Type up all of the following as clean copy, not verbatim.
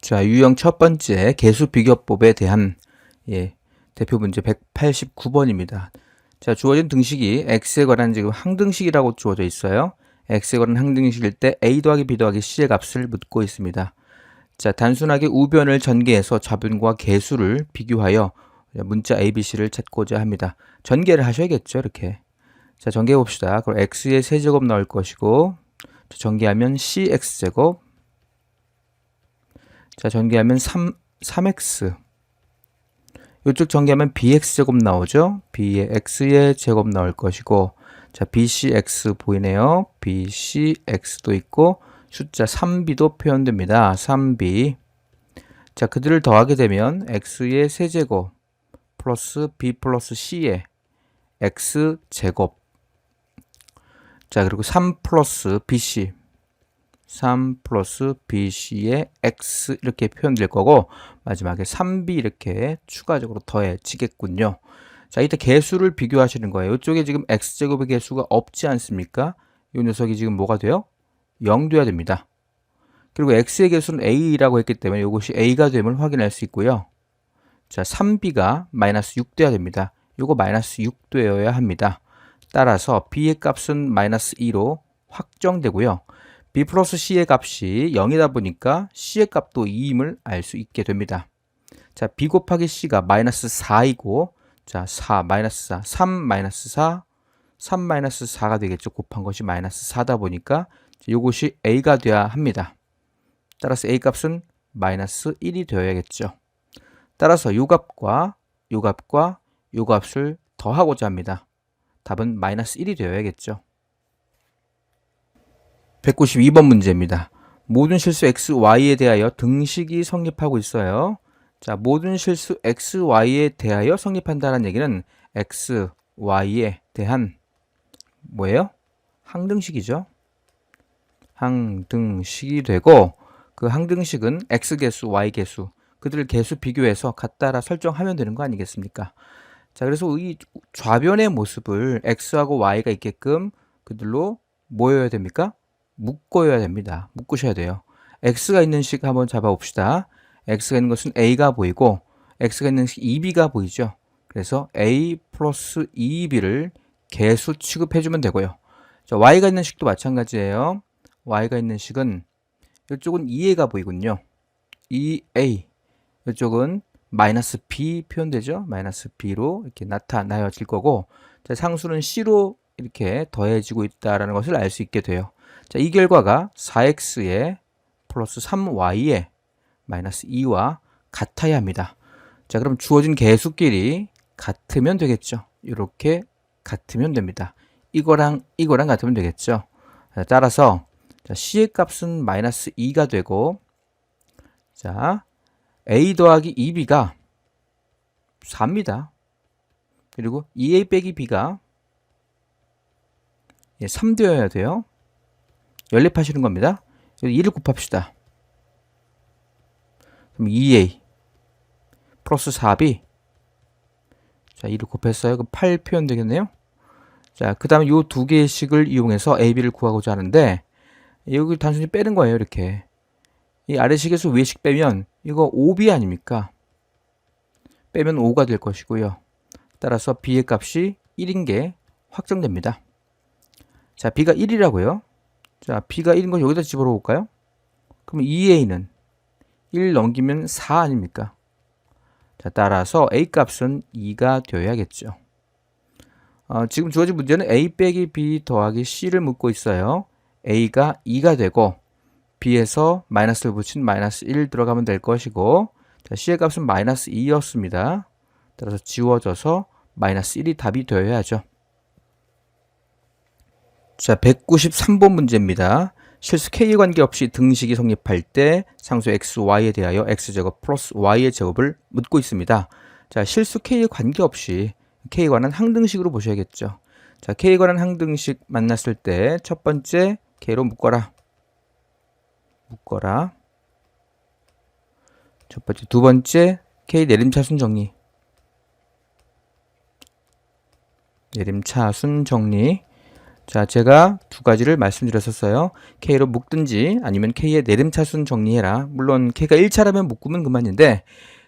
자, 유형 첫 번째 개수 비교법에 대한 대표 문제 189번입니다. 자, 주어진 등식이 x에 관한 지금 항등식이라고 주어져 있어요. x에 관한 항등식일 때 a 더하기 b 더하기 c의 값을 묻고 있습니다. 자, 단순하게 우변을 전개해서 좌변과 개수를 비교하여 문자 a, b, c를 찾고자 합니다. 전개를 하셔야겠죠, 이렇게. 자, 전개해 봅시다. 그럼 x의 세제곱 나올 것이고, 전개하면 cx제곱, 자, 전개하면 3x. 이쪽 전개하면 bx제곱 나오죠? b의 x의 제곱 나올 것이고, 자, bcx 보이네요. bcx도 있고, 숫자 3b도 표현됩니다. 3b. 자, 그들을 더하게 되면 x의 세제곱 플러스 b 플러스 c의 x제곱. 자, 그리고 3 플러스 bc. 3 플러스 bc의 x 이렇게 표현될 거고 마지막에 3b 이렇게 추가적으로 더해지겠군요. 자, 이때 개수를 비교하시는 거예요. 이쪽에 지금 x제곱의 개수가 없지 않습니까? 이 녀석이 지금 뭐가 돼요? 0 돼야 됩니다. 그리고 x의 개수는 a라고 했기 때문에 이것이 a가 됨을 확인할 수 있고요. 자, 3b가 마이너스 6 돼야 됩니다. 이거 마이너스 6 되어야 합니다. 따라서 b의 값은 마이너스 2로 확정되고요. b 플러스 c의 값이 0이다 보니까 c의 값도 2임을 알 수 있게 됩니다. 자, b 곱하기 c가 마이너스 4이고, 자, 4, 마이너스 4, 3, 마이너스 4, 3, 마이너스 4가 되겠죠. 곱한 것이 마이너스 4다 보니까 이것이 a가 돼야 합니다. 따라서 a 값은 마이너스 1이 되어야겠죠. 따라서 이 값과 이 값과 이 값을 더하고자 합니다. 답은 마이너스 1이 되어야겠죠. 192번 문제입니다. 모든 실수 x, y에 대하여 등식이 성립하고 있어요. 자, 모든 실수 x, y에 대하여 성립한다는 얘기는 x, y에 대한 뭐예요? 항등식이죠. 항등식이 되고 그 항등식은 x 개수, y 개수 그들을 개수 비교해서 같다라 설정하면 되는 거 아니겠습니까? 자, 그래서 이 좌변의 모습을 x하고 y가 있게끔 그들로 뭐여야 됩니까? 묶어야 됩니다. 묶으셔야 돼요. x가 있는 식 한번 잡아봅시다. x가 있는 것은 a가 보이고 x가 있는 식 2b가 보이죠. 그래서 a 플러스 2b를 개수 취급해주면 되고요. 자, y가 있는 식도 마찬가지예요. y가 있는 식은 이쪽은 2a가 보이군요. 2a 이쪽은 마이너스 b 표현되죠. 마이너스 b로 이렇게 나타나질 거고, 자, 상수는 c로 이렇게 더해지고 있다는 것을 알 수 있게 돼요. 자, 이 결과가 4x에 플러스 3y에 마이너스 2와 같아야 합니다. 자, 그럼 주어진 개수끼리 같으면 되겠죠. 이렇게 같으면 됩니다. 이거랑 같으면 되겠죠. 자, 따라서 자, c의 값은 마이너스 2가 되고, 자, a 더하기 2b가 4입니다. 그리고 2a 빼기 b가 3 되어야 돼요. 연립하시는 겁니다. 2를 곱합시다. 그럼 2a 플러스 4b. 자, 2를 곱했어요. 그럼 8 표현 되겠네요. 자, 그 다음에 이 두 개의 식을 이용해서 ab를 구하고자 하는데, 여기 단순히 빼는 거예요. 이렇게. 이 아래 식에서 위에 식 빼면 이거 5b 아닙니까? 빼면 5가 될 것이고요. 따라서 b의 값이 1인 게 확정됩니다. 자, b가 1이라고요. 자, b가 1인 거 여기다 집어넣어 볼까요? 그럼 2a는 1 넘기면 4 아닙니까? 자, 따라서 a 값은 2가 되어야겠죠. 지금 주어진 문제는 a 빼기 b 더하기 c를 묻고 있어요. a가 2가 되고 b에서 마이너스를 붙인 마이너스 1 들어가면 될 것이고, 자, c의 값은 마이너스 2였습니다. 따라서 지워져서 마이너스 1이 답이 되어야죠. 자, 193번 문제입니다. 실수 k에 관계없이 등식이 성립할 때 상수 x, y에 대하여 x제곱 플러스 y의 제곱을 묻고 있습니다. 자, 실수 k에 관계없이 k에 관한 항등식으로 보셔야겠죠. 자, k에 관한 항등식 만났을 때 첫 번째 k로 묶어라. 첫 번째, 두 번째 k 내림차순 정리. 자, 제가 두 가지를 말씀드렸었어요. K로 묶든지 아니면 K의 내림차순 정리해라. 물론 K가 1차라면 묶으면 그만인데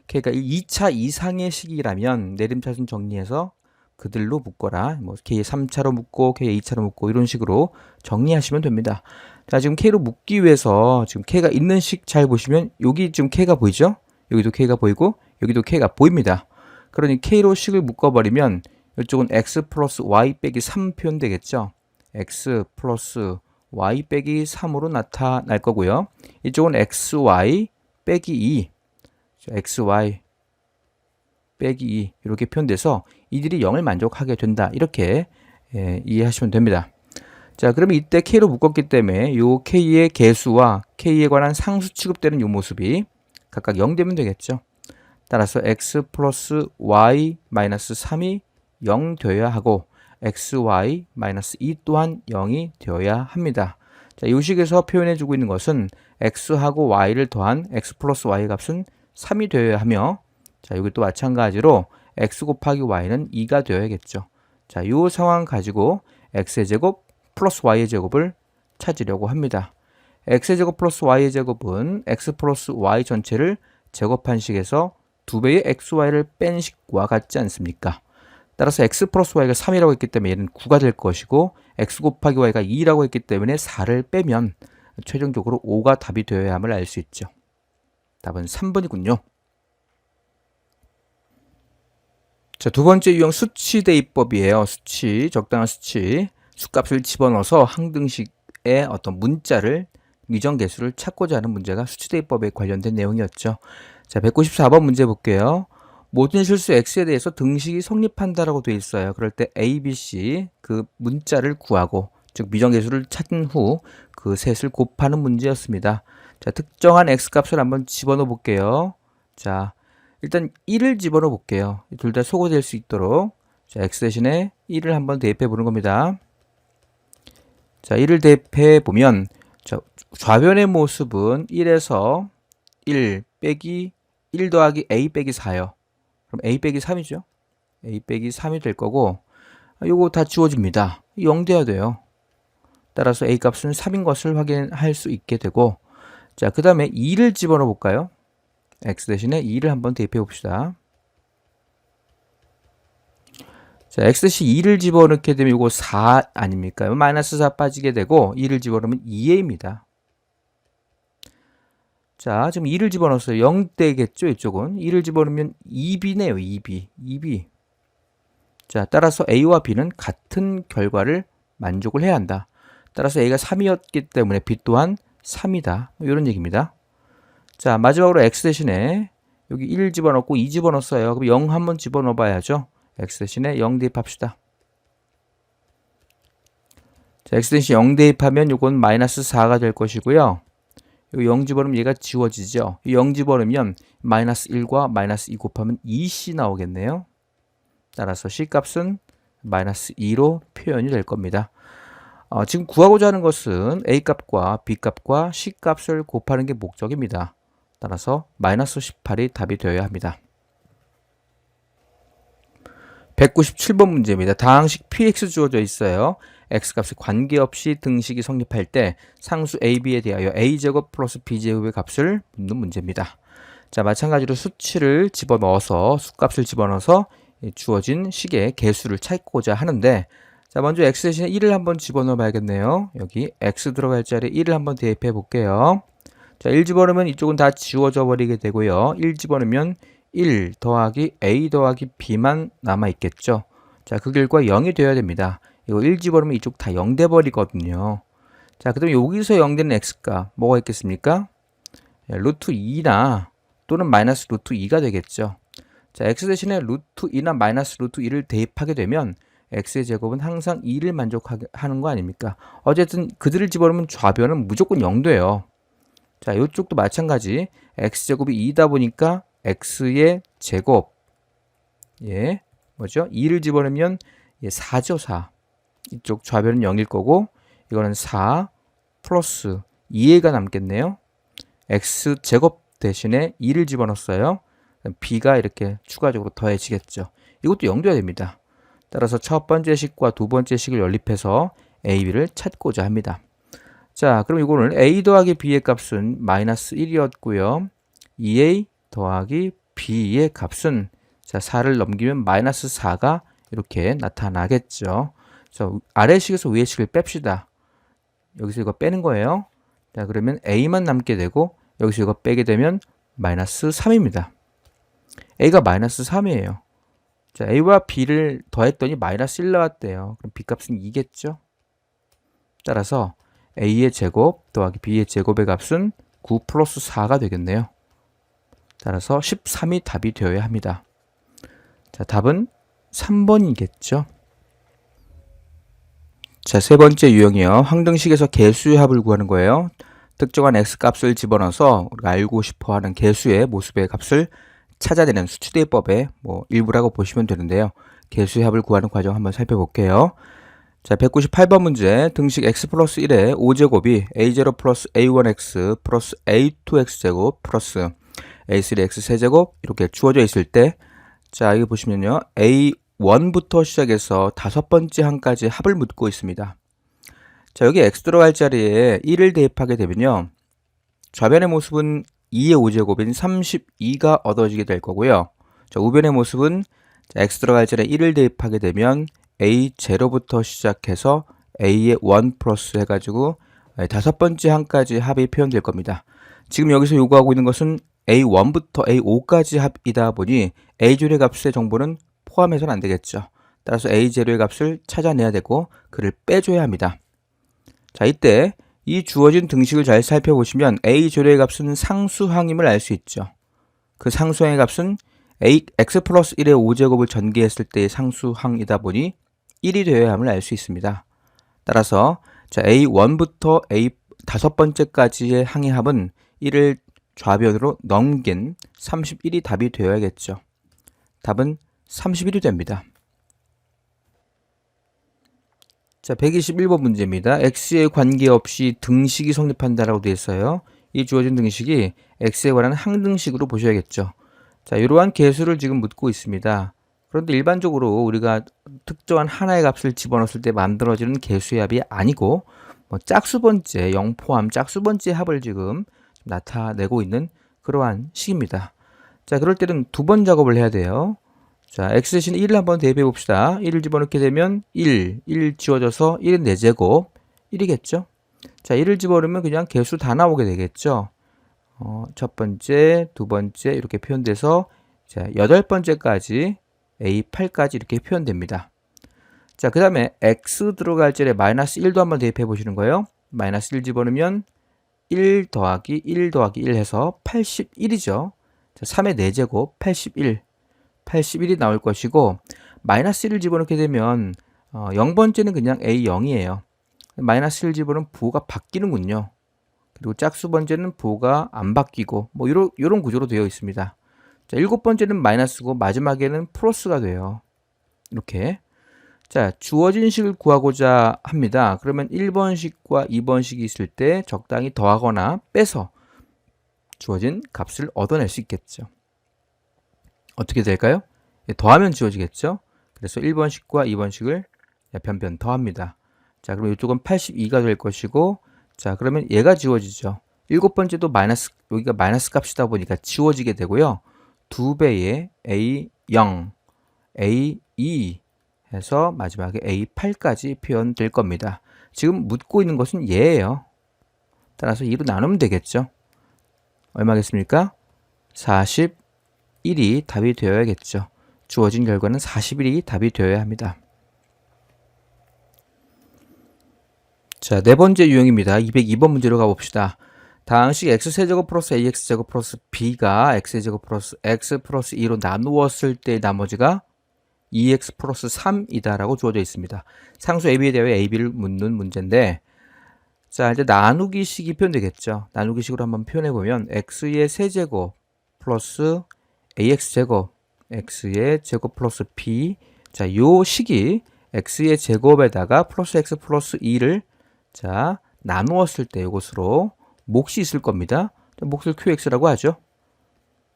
K가 2차 이상의 식이라면 내림차순 정리해서 그들로 묶어라. 뭐 K의 3차로 묶고 K의 2차로 묶고 이런 식으로 정리하시면 됩니다. 자, 지금 K로 묶기 위해서 지금 K가 있는 식 잘 보시면 여기 지금 K가 보이죠? 여기도 K가 보이고 여기도 K가 보입니다. 그러니 K로 식을 묶어버리면 이쪽은 X 플러스 Y 빼기 3 표현 되겠죠? X 플러스 Y 빼기 3으로 나타날 거고요. 이쪽은 XY 빼기 2. XY 빼기 2 이렇게 표현돼서 이들이 0을 만족하게 된다. 이렇게 이해하시면 됩니다. 자, 그러면 이때 K로 묶었기 때문에 이 K의 개수와 K에 관한 상수 취급되는 이 모습이 각각 0 되면 되겠죠. 따라서 X 플러스 Y 마이너스 3이 0 되어야 하고 xy 마이너스 2 또한 0이 되어야 합니다. 자, 이 식에서 표현해주고 있는 것은 x하고 y를 더한 x 플러스 y 값은 3이 되어야 하며, 자, 여기 또 마찬가지로 x 곱하기 y는 2가 되어야겠죠. 자, 이 상황 가지고 x의 제곱 플러스 y의 제곱을 찾으려고 합니다. x의 제곱 플러스 y의 제곱은 x 플러스 y 전체를 제곱한 식에서 2배의 xy를 뺀 식과 같지 않습니까? 따라서 x 플러스 y가 3이라고 했기 때문에 얘는 9가 될 것이고 x 곱하기 y가 2라고 했기 때문에 4를 빼면 최종적으로 5가 답이 되어야 함을 알 수 있죠. 답은 3번이군요. 자, 두 번째 유형 수치 대입법이에요. 수치, 적당한 수치. 수값을 집어넣어서 항등식의 어떤 문자를, 위정계수를 찾고자 하는 문제가 수치 대입법에 관련된 내용이었죠. 자, 194번 문제 볼게요. 모든 실수 x에 대해서 등식이 성립한다라고 되어 있어요. 그럴 때 a, b, c 그 문자를 구하고, 즉 미정계수를 찾은 후 그 셋을 곱하는 문제였습니다. 자, 특정한 x 값을 한번 집어넣어 볼게요. 자, 일단 1을 집어넣어 볼게요. 둘 다 소거될 수 있도록. 자, x 대신에 1을 한번 대입해 보는 겁니다. 자, 1을 대입해 보면, 자, 좌변의 모습은 1에서 1 빼기 1 더하기 a 빼기 4요. 그럼 a 빼기 3이죠. a 빼기 3이 될 거고, 요거 다 지워집니다. 0 돼야 돼요. 따라서 a 값은 3인 것을 확인할 수 있게 되고, 자, 그 다음에 2를 집어넣어 볼까요? x 대신에 2를 한번 대입해 봅시다. 자, x 대신 2를 집어넣게 되면 이거 4 아닙니까? 마이너스 4 빠지게 되고 2를 집어넣으면 2a입니다. 자, 지금 2를 집어넣었어요. 0 되겠죠, 이쪽은. 2를 집어넣으면 2b네요, 2b. 자, 따라서 a와 b는 같은 결과를 만족을 해야 한다. 따라서 a가 3이었기 때문에 b 또한 3이다. 이런 얘기입니다. 자, 마지막으로 x 대신에 여기 1 집어넣고 2 집어넣었어요. 그럼 0 한번 집어넣어 봐야죠. x 대신에 0 대입합시다. 자, x 대신 0 대입하면 이건 마이너스 4가 될 것이고요. 여기 0 집어넣으면 얘가 지워지죠. 0 집어넣으면 마이너스 1과 마이너스 2 곱하면 2c 나오겠네요. 따라서 c 값은 마이너스 2로 표현이 될 겁니다. 지금 구하고자 하는 것은 a 값과 b 값과 c 값을 곱하는 게 목적입니다. 따라서 마이너스 18이 답이 되어야 합니다. 197번 문제입니다. 다항식 px 주어져 있어요. x값에 관계없이 등식이 성립할 때 상수 ab에 대하여 a제곱 플러스 b제곱의 값을 묻는 문제입니다. 자, 마찬가지로 수치를 집어넣어서, 수값을 집어넣어서 주어진 식의 개수를 찾고자 하는데, 자, 먼저 x 대신에 1을 한번 집어넣어 봐야겠네요. 여기 x 들어갈 자리에 1을 한번 대입해 볼게요. 자, 1 집어넣으면 이쪽은 다 지워져 버리게 되고요. 1 집어넣으면 1 더하기 a 더하기 b만 남아 있겠죠. 자, 그 결과 0이 되어야 됩니다. 이거 1 집어넣으면 이쪽 다 0 돼 버리거든요. 자, 그 다음에 여기서 0 되는 x가 뭐가 있겠습니까? 루트 2나 또는 마이너스 루트 2가 되겠죠. 자, x 대신에 루트 2나 마이너스 루트 2를 대입하게 되면 x의 제곱은 항상 2를 만족하는 거 아닙니까? 어쨌든 그들을 집어넣으면 좌변은 무조건 0 돼요. 자, 이쪽도 마찬가지. x제곱이 2다 보니까 x의 제곱, 뭐죠? 2를 집어넣으면 4죠, 4. 이쪽 좌변은 0일 거고, 이거는 4 플러스 2a가 남겠네요. x제곱 대신에 2를 집어넣었어요. b가 이렇게 추가적으로 더해지겠죠. 이것도 0 돼야 됩니다. 따라서 첫 번째 식과 두 번째 식을 연립해서 a, b를 찾고자 합니다. 자, 그럼 이거는 a 더하기 b의 값은 마이너스 1이었고요. 2a 더하기 b의 값은 자, 4를 넘기면 마이너스 4가 이렇게 나타나겠죠. 그래서 아래식에서 위의식을 뺍시다. 여기서 이거 빼는 거예요. 자, 그러면 a만 남게 되고 여기서 이거 빼게 되면 마이너스 3입니다. a가 마이너스 3이에요. 자, a와 b를 더했더니 마이너스 1 나왔대요. 그럼 b 값은 2겠죠? 따라서 a의 제곱 더하기 b의 제곱의 값은 9 플러스 4가 되겠네요. 따라서 13이 답이 되어야 합니다. 자, 답은 3번이겠죠? 자, 세 번째 유형이요. 항등식에서 개수의 합을 구하는 거예요. 특정한 x값을 집어넣어서 우리가 알고 싶어하는 개수의 모습의 값을 찾아내는 수치대입법의 일부라고 보시면 되는데요. 개수의 합을 구하는 과정 한번 살펴볼게요. 자, 198번 문제. 등식 x 플러스 1의 5제곱이 a0 플러스 a1x 플러스 a2x제곱 플러스 a3x 세제곱 이렇게 주어져 있을 때, 자, 여기 보시면요. a1부터 시작해서 5번째 항까지 합을 묻고 있습니다. 자, 여기 x 들어갈 자리에 1을 대입하게 되면요. 좌변의 모습은 2의 5제곱인 32가 얻어지게 될 거고요. 자, 우변의 모습은 자, x 들어갈 자리에 1을 대입하게 되면 a0부터 시작해서 a의 1 플러스 해가지고 5번째 항까지 합이 표현될 겁니다. 지금 여기서 요구하고 있는 것은 a1부터 a5까지 합이다 보니 a0의 값의 정보는 포함해서는 안 되겠죠. 따라서 a0의 값을 찾아내야 되고 그를 빼줘야 합니다. 자, 이때 이 주어진 등식을 잘 살펴보시면 a0의 값은 상수항임을 알 수 있죠. 그 상수항의 값은 x 플러스 1의 5제곱을 전개했을 때의 상수항이다 보니 1이 되어야 함을 알 수 있습니다. 따라서 자, a1부터 a 5번째까지의 항의 합은 1을 좌변으로 넘긴 31이 답이 되어야겠죠. 답은 31이 됩니다. 자, 121번 문제입니다. x에 관계없이 등식이 성립한다라고 되어 있어요. 이 주어진 등식이 x에 관한 항등식으로 보셔야겠죠. 자, 이러한 개수를 지금 묻고 있습니다. 그런데 일반적으로 우리가 특정한 하나의 값을 집어넣었을 때 만들어지는 개수의 합이 아니고 짝수번째, 0 포함 짝수번째 합을 지금 나타내고 있는 그러한 식입니다. 자, 그럴 때는 두 번 작업을 해야 돼요. 자, x 대신에 1을 한번 대입해 봅시다. 1을 집어넣게 되면 1 지워져서 1은 4제곱 1이겠죠? 자, 1을 집어넣으면 그냥 개수 다 나오게 되겠죠? 첫 번째, 두 번째 이렇게 표현돼서 자, 8번째까지 A8까지 이렇게 표현됩니다. 자, 그 다음에 x 들어갈 자리에 마이너스 1도 한번 대입해 보시는 거예요. 마이너스 1 집어넣으면 1 더하기 1 더하기 1 해서 81이죠. 자, 3의 4제곱 81이 나올 것이고, 마이너스 1을 집어넣게 되면 0번째는 그냥 A0이에요. 마이너스 1 집어넣으면 부호가 바뀌는군요. 그리고 짝수 번째는 부호가 안 바뀌고 요런 구조로 되어 있습니다. 자, 7번째는 마이너스고 마지막에는 플러스가 돼요. 이렇게. 자, 주어진 식을 구하고자 합니다. 그러면 1번식과 2번식이 있을 때 적당히 더하거나 빼서 주어진 값을 얻어낼 수 있겠죠. 어떻게 될까요? 더하면 지워지겠죠. 그래서 1번식과 2번식을 변변 더합니다. 자, 그럼 이쪽은 82가 될 것이고, 자, 그러면 얘가 지워지죠. 7번째도 마이너스, 여기가 마이너스 값이다 보니까 지워지게 되고요. 2배의 A0, A2 해서 마지막에 A8까지 표현될 겁니다. 지금 묻고 있는 것은 얘예요. 따라서 2로 나누면 되겠죠. 얼마겠습니까? 41이 답이 되어야겠죠. 주어진 결과는 41이 답이 되어야 합니다. 자, 네 번째 유형입니다. 202번 문제로 가봅시다. 다항식 x세제곱 플러스 ax제곱 플러스 b가 x세제곱 플러스 x 플러스 2로 나누었을 때 나머지가 2x 플러스 3이다 라고 주어져 있습니다. 상수 AB에 대해 AB를 묻는 문제인데, 자, 이제 나누기식이 표현되겠죠. 나누기식으로 한번 표현해보면 x의 세제곱 플러스 ax제곱, x의 제곱 플러스 b, 자, 요 식이 x의 제곱에다가 플러스 x 플러스 2를 자, 나누었을 때 이것으로 몫이 있을 겁니다. 몫을 qx라고 하죠.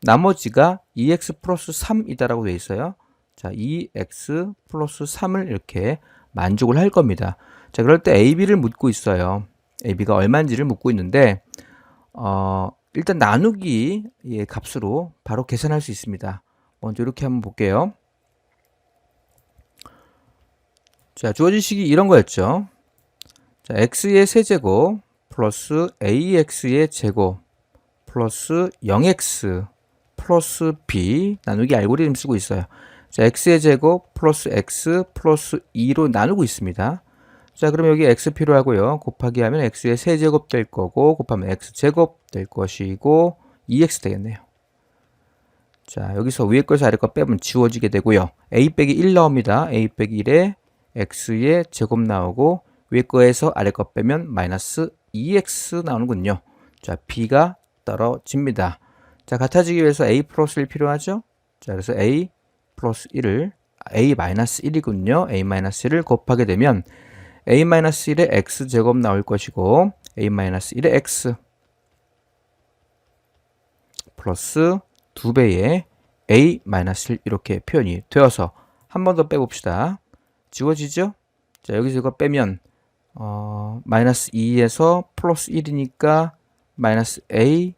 나머지가 2x 플러스 3이다라고 되어 있어요. 자, 2x 플러스 3을 이렇게 만족을 할 겁니다. 자, 그럴 때 AB를 묻고 있어요. AB가 얼마인지를 묻고 있는데 일단 나누기 의 값으로 바로 계산할 수 있습니다. 먼저 이렇게 한번 볼게요. 자, 주어진 식이 이런 거였죠. 자, x의 세제곱 플러스 ax의 제곱 플러스 0x 플러스 b 나누기 알고리즘 쓰고 있어요. 자, x의 제곱 플러스 x 플러스 2로 나누고 있습니다. 자, 그럼 여기 x 필요하고요. 곱하기 하면 x의 세제곱 될 거고 곱하면 x제곱 될 것이고 2x 되겠네요. 자, 여기서 위에 것에서 아래 것 빼면 지워지게 되고요. a 빼기 1 나옵니다. a 빼기 1에 x의 제곱 나오고 위에 거에서 아래 것 빼면 마이너스 2x 나오는군요. 자, b가 떨어집니다. 자, 같아지기 위해서 a 플러스 1 필요하죠? 자, 그래서 a 플러스 1을 a 마이너스 1이군요. a 마이너스 1을 곱하게 되면 a 마이너스 1에 x제곱 나올 것이고 a 마이너스 1에 x 플러스 2배의 a 마이너스 1 이렇게 표현이 되어서 한 번 더 빼봅시다. 지워지죠? 자, 여기서 이거 빼면 마이너스 2에서 플러스 1이니까 마이너스 a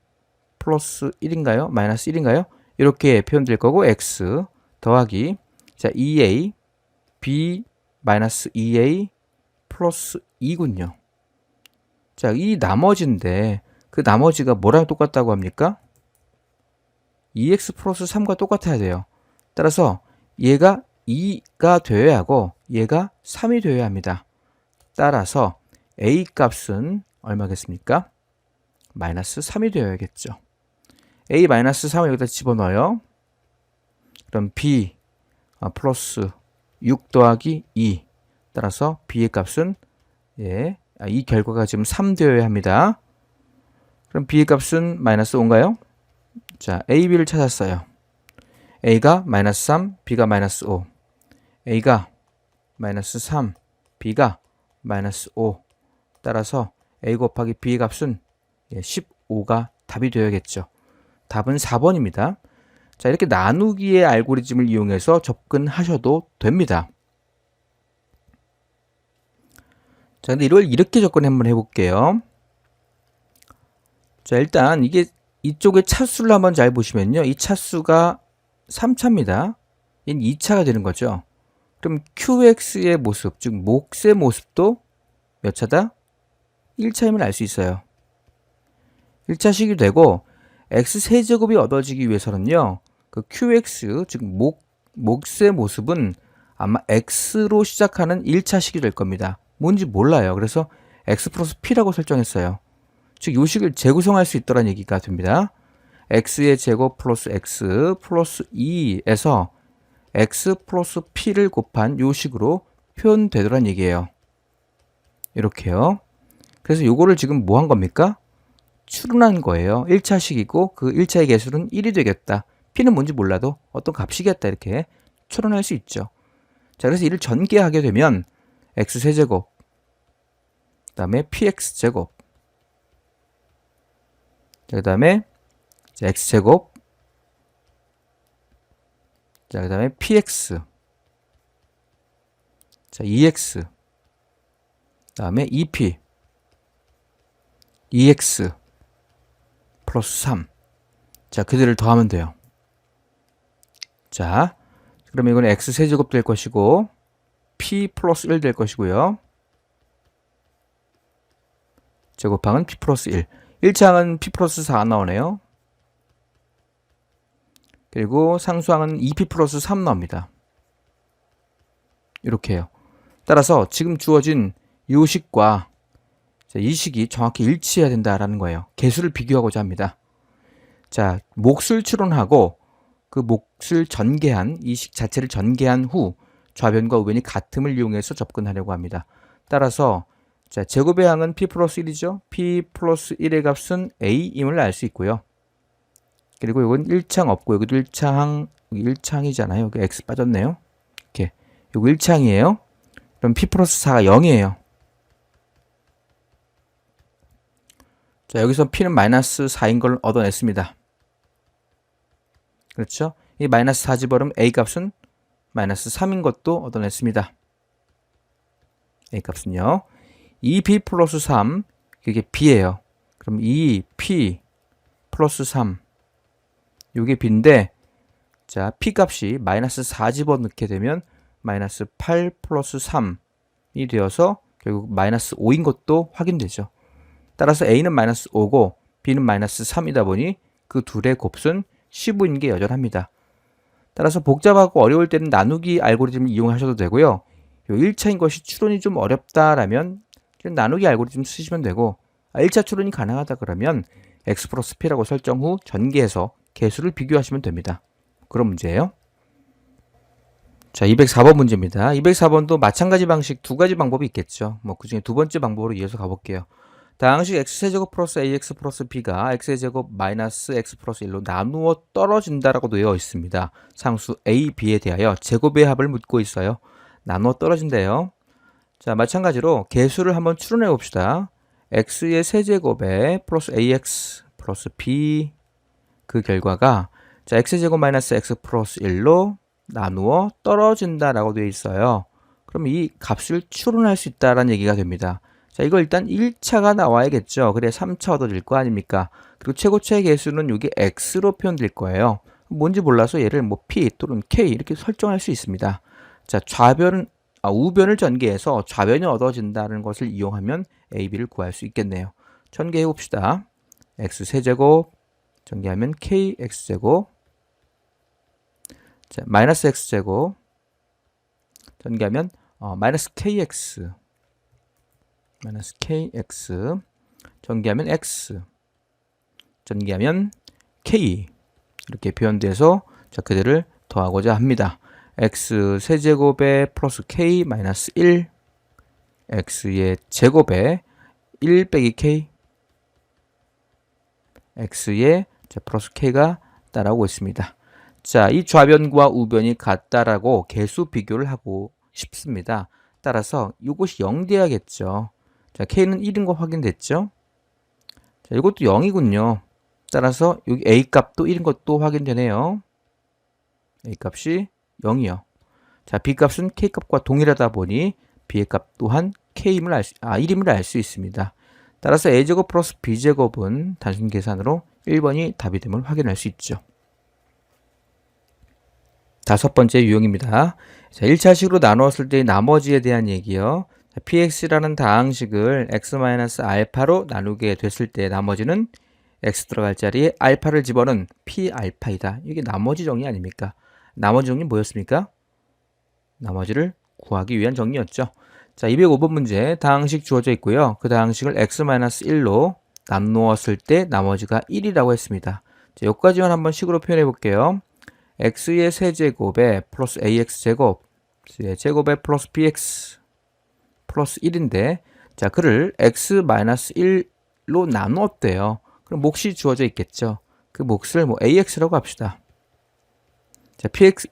플러스 1인가요? 마이너스 1인가요? 이렇게 표현될 거고 x 더하기 자 2a b 마이너스 2a 플러스 2군요. 자, 이 나머지인데 그 나머지가 뭐랑 똑같다고 합니까? 2x 플러스 3과 똑같아야 돼요. 따라서 얘가 2가 되어야 하고 얘가 3이 되어야 합니다. 따라서 a 값은 얼마겠습니까? 마이너스 3이 되어야겠죠. a 마이너스 3을 여기다 집어넣어요. 그럼 b 플러스 6 더하기 2 따라서 b의 값은 이 결과가 지금 3 되어야 합니다. 그럼 b의 값은 마이너스 5인가요? 자, a, b를 찾았어요. a가 마이너스 3, b가 마이너스 5. a가 마이너스 3, b가 마이너스 5. 따라서 a 곱하기 b의 값은 15가 답이 되어야겠죠. 답은 4번입니다. 자, 이렇게 나누기의 알고리즘을 이용해서 접근하셔도 됩니다. 자, 근데 이걸 이렇게 접근 한번 해볼게요. 자, 일단 이쪽에 차수를 한번 잘 보시면요. 이 차수가 3차입니다. 얘는 2차가 되는 거죠. 그럼 QX의 모습, 즉 몫의 모습도 몇 차다? 1차임을 알 수 있어요. 1차식이 되고 X세제곱이 얻어지기 위해서는요. 그 QX, 즉 몫의 모습은 아마 X로 시작하는 1차식이 될 겁니다. 뭔지 몰라요. 그래서 X 플러스 P라고 설정했어요. 즉, 요 식을 재구성할 수 있다는 얘기가 됩니다. X의 제곱 플러스 X 플러스 2에서 X 플러스 P를 곱한 요 식으로 표현되더란 얘기예요. 이렇게요. 그래서 요거를 지금 뭐 한 겁니까? 추론한 거예요. 1차식이고 그 1차의 개수는 1이 되겠다. P는 뭔지 몰라도 어떤 값이겠다. 이렇게 추론할 수 있죠. 자, 그래서 이를 전개하게 되면 X세제곱 그 다음에 PX제곱 그 다음에 X제곱 자, 그 다음에 PX 자, EX 그 다음에 EP EX 플러스 3 자, 그들을 더하면 돼요. 자, 그러면 이건 X세제곱 될 것이고 P 플러스 1 될 것이고요. 제곱항은 P 플러스 1 1차항은 P 플러스 4 나오네요. 그리고 상수항은 2P 플러스 3 나옵니다. 이렇게 해요. 따라서 지금 주어진 이 식과 이 식이 정확히 일치해야 된다라는 거예요. 개수를 비교하고자 합니다. 자, 몫을 추론하고 그 몫을 전개한 이 식 자체를 전개한 후 좌변과 우변이 같음을 이용해서 접근하려고 합니다. 따라서 자, 제곱의 항은 P 플러스 1이죠. P 플러스 1의 값은 A임을 알 수 있고요. 그리고 이건 1창 없고 여기도 1창, 여기 1창이잖아요. 여기 X 빠졌네요. 이렇게. 요거 1창이에요. 그럼 P 플러스 4가 0이에요. 자, 여기서 P는 마이너스 4인 걸 얻어냈습니다. 그렇죠? 이 마이너스 4 집어넣으면 A 값은 마이너스 3인 것도 얻어냈습니다. A 값은요. 2B 플러스 3, 이게 B예요. 그럼 2P 플러스 3, 이게 B인데, 자, P 값이 마이너스 4 집어넣게 되면 마이너스 8 플러스 3이 되어서 결국 마이너스 5인 것도 확인되죠. 따라서 A는 마이너스 5고 B는 마이너스 3이다 보니 그 둘의 곱수는 15인 게 여전합니다. 따라서 복잡하고 어려울 때는 나누기 알고리즘을 이용하셔도 되고요. 요 1차인 것이 추론이 좀 어렵다라면 나누기 알고리즘 쓰시면 되고, 1차 추론이 가능하다 그러면 x 플러스 p라고 설정 후 전개해서 개수를 비교하시면 됩니다. 그런 문제예요. 자, 204번 문제입니다. 204번도 마찬가지 방식 두 가지 방법이 있겠죠. 그 중에 두 번째 방법으로 이어서 가볼게요. 다항식 x세제곱 플러스 ax 플러스 b가 x세제곱 마이너스 x 플러스 1로 나누어 떨어진다라고 되어 있습니다. 상수 a, b에 대하여 제곱의 합을 묻고 있어요. 나누어 떨어진대요. 자, 마찬가지로 개수를 한번 추론해 봅시다. x의 세제곱에 플러스 ax 플러스 b, 그 결과가 자, x제곱 마이너스 x 플러스 1로 나누어 떨어진다라고 되어 있어요. 그럼 이 값을 추론할 수 있다라는 얘기가 됩니다. 자, 이거 일단 1차가 나와야겠죠. 그래 3차 얻어질 거 아닙니까? 그리고 최고차의 개수는 이게 x로 표현될 거예요. 뭔지 몰라서 얘를 뭐 p 또는 k 이렇게 설정할 수 있습니다. 자, 우변을 전개해서 좌변이 얻어진다는 것을 이용하면 a, b를 구할 수 있겠네요. 전개해 봅시다. x 세제곱 전개하면 k x제곱, 자, 마이너스 x제곱 전개하면 마이너스 kx, 마이너스 kx 전개하면 x 전개하면 k, 이렇게 표현돼서 자, 그들을 더하고자 합니다. x 세제곱에 플러스 k 마이너스 1, x의 제곱에 1 빼기 k, x의 플러스 k가 따라오고 있습니다. 자, 이 좌변과 우변이 같다라고 개수 비교를 하고 싶습니다. 따라서 이것이 0 돼야겠죠. 자, k는 1인 거 확인됐죠? 자, 이것도 0이군요. 따라서 여기 a 값도 1인 것도 확인되네요. a 값이 0이요. 자, b 값은 k 값과 동일하다 보니 b의 값 또한 k임을 1임을 알 수 있습니다. 따라서 a제곱 플러스 b제곱은 단순 계산으로 1번이 답이 됨을 확인할 수 있죠. 다섯 번째 유형입니다. 자, 1차식으로 나누었을 때의 나머지에 대한 얘기요. 자, px라는 다항식을 x-알파로 나누게 됐을 때 나머지는 x 들어갈 자리에 알파를 집어넣은 p알파이다. 이게 나머지 정리 아닙니까? 나머지 정리 뭐였습니까? 나머지를 구하기 위한 정리였죠. 자, 205번 문제 다항식 주어져 있고요. 그 다항식을 x-1로 나누었을 때 나머지가 1이라고 했습니다. 자, 여기까지만 한번 식으로 표현해 볼게요. x의 세제곱에 플러스 ax제곱, x의 제곱에 플러스 bx 플러스 1인데, 자, 그를 x-1로 나누었대요. 그럼 몫이 주어져 있겠죠. 그 몫을 뭐 ax라고 합시다. 자, px,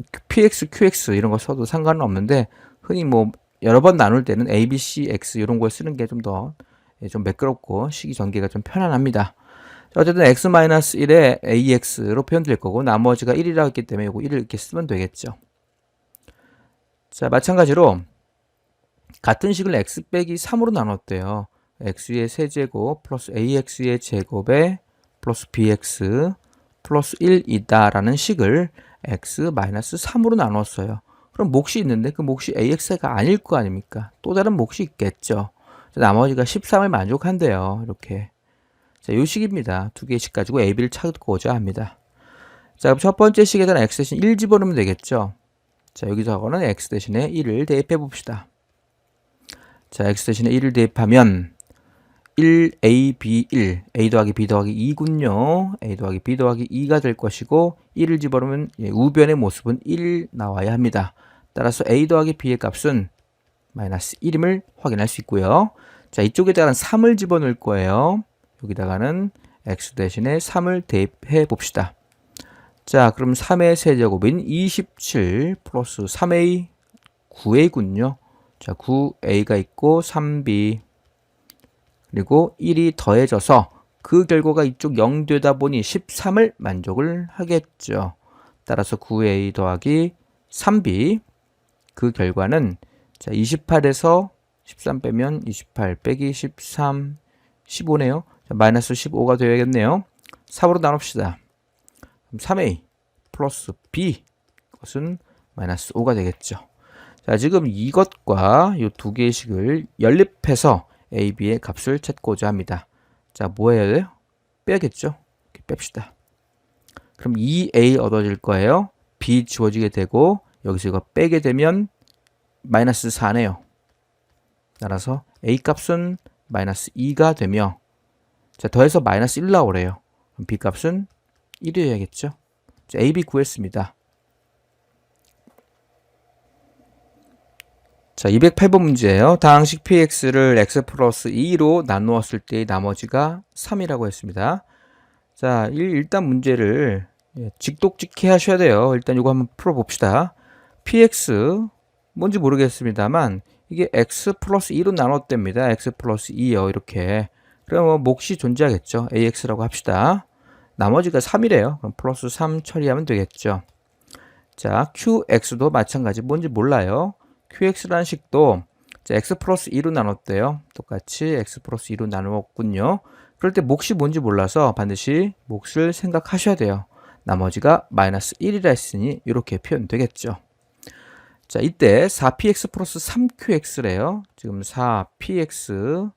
qx 이런 거 써도 상관은 없는데, 흔히 뭐 여러 번 나눌 때는 a, b, c, x 이런 걸 쓰는 게 좀 더 좀 매끄럽고 식이 전개가 좀 편안합니다. 자, 어쨌든 x-1에 ax로 표현될 거고 나머지가 1이라고 했기 때문에 이거 1을 이렇게 쓰면 되겠죠. 자, 마찬가지로 같은 식을 x 빼기 3으로 나눴대요. x의 세제곱 플러스 ax의 제곱에 플러스 bx 플러스 1이다 라는 식을 x-3으로 나눴어요. 그럼 몫이 있는데 그 몫이 ax가 아닐 거 아닙니까? 또 다른 몫이 있겠죠. 나머지가 13을 만족한대요. 이렇게. 자, 요 식입니다. 두 개의 식 가지고 a, b를 찾고자 합니다. 자, 그럼 첫 번째 식에다가 x 대신 1 집어넣으면 되겠죠. 자, 여기서는 x 대신에 1을 대입해 봅시다. 자, x 대신에 1을 대입하면 1a, b, 1, a 더하기 b 더하기 2군요. a 더하기 b 더하기 2가 될 것이고 1을 집어넣으면 우변의 모습은 1 나와야 합니다. 따라서 a 더하기 b의 값은 마이너스 1임을 확인할 수 있고요. 자, 이쪽에다가는 3을 집어넣을 거예요. 여기다가는 x 대신에 3을 대입해 봅시다. 자, 그럼 3의 세제곱인 27 플러스 3a 9a군요. 자, 9a가 있고 3b 그리고 1이 더해져서 그 결과가 이쪽 0 되다 보니 13을 만족을 하겠죠. 따라서 9a 더하기 3b 그 결과는 자, 28에서 13 빼면 28 빼기 13, 15네요. 자, 마이너스 15가 되어야겠네요. 3으로 나눕시다. 그럼 3a 플러스 b, 그것은 마이너스 5가 되겠죠. 자, 지금 이것과 이 두 개의 식을 연립해서 a, b의 값을 찾고자 합니다. 자, 뭐 해야 돼요? 빼야겠죠. 이렇게 뺍시다. 그럼 2a 얻어질 거예요. b 지워지게 되고 여기서 이거 빼게 되면 마이너스 4네요. 따라서 a 값은 마이너스 2가 되며, 자, 더해서 마이너스 1 나오래요. 그럼 b 값은 1이어야겠죠. 자, a, b 구했습니다. 자, 208번 문제예요. 다항식 px를 x 플러스 2로 나누었을 때 나머지가 3이라고 했습니다. 자, 일단 문제를 직독직해 하셔야 돼요. 일단 이거 한번 풀어봅시다. px 뭔지 모르겠습니다만 이게 x 플러스 2로 나눴답니다. x 플러스 2요. 이렇게. 그러면 몫이 존재하겠죠. ax라고 합시다. 나머지가 3이래요. 그럼 플러스 3 처리하면 되겠죠. 자, qx도 마찬가지. 뭔지 몰라요. qx라는 식도 자, x 플러스 2로 나눴대요. 똑같이 x 플러스 2로 나누었군요. 그럴 때 몫이 뭔지 몰라서 반드시 몫을 생각하셔야 돼요. 나머지가 마이너스 1이라 했으니 이렇게 표현되겠죠. 자, 이때 4px 플러스 3qx래요. 지금 4px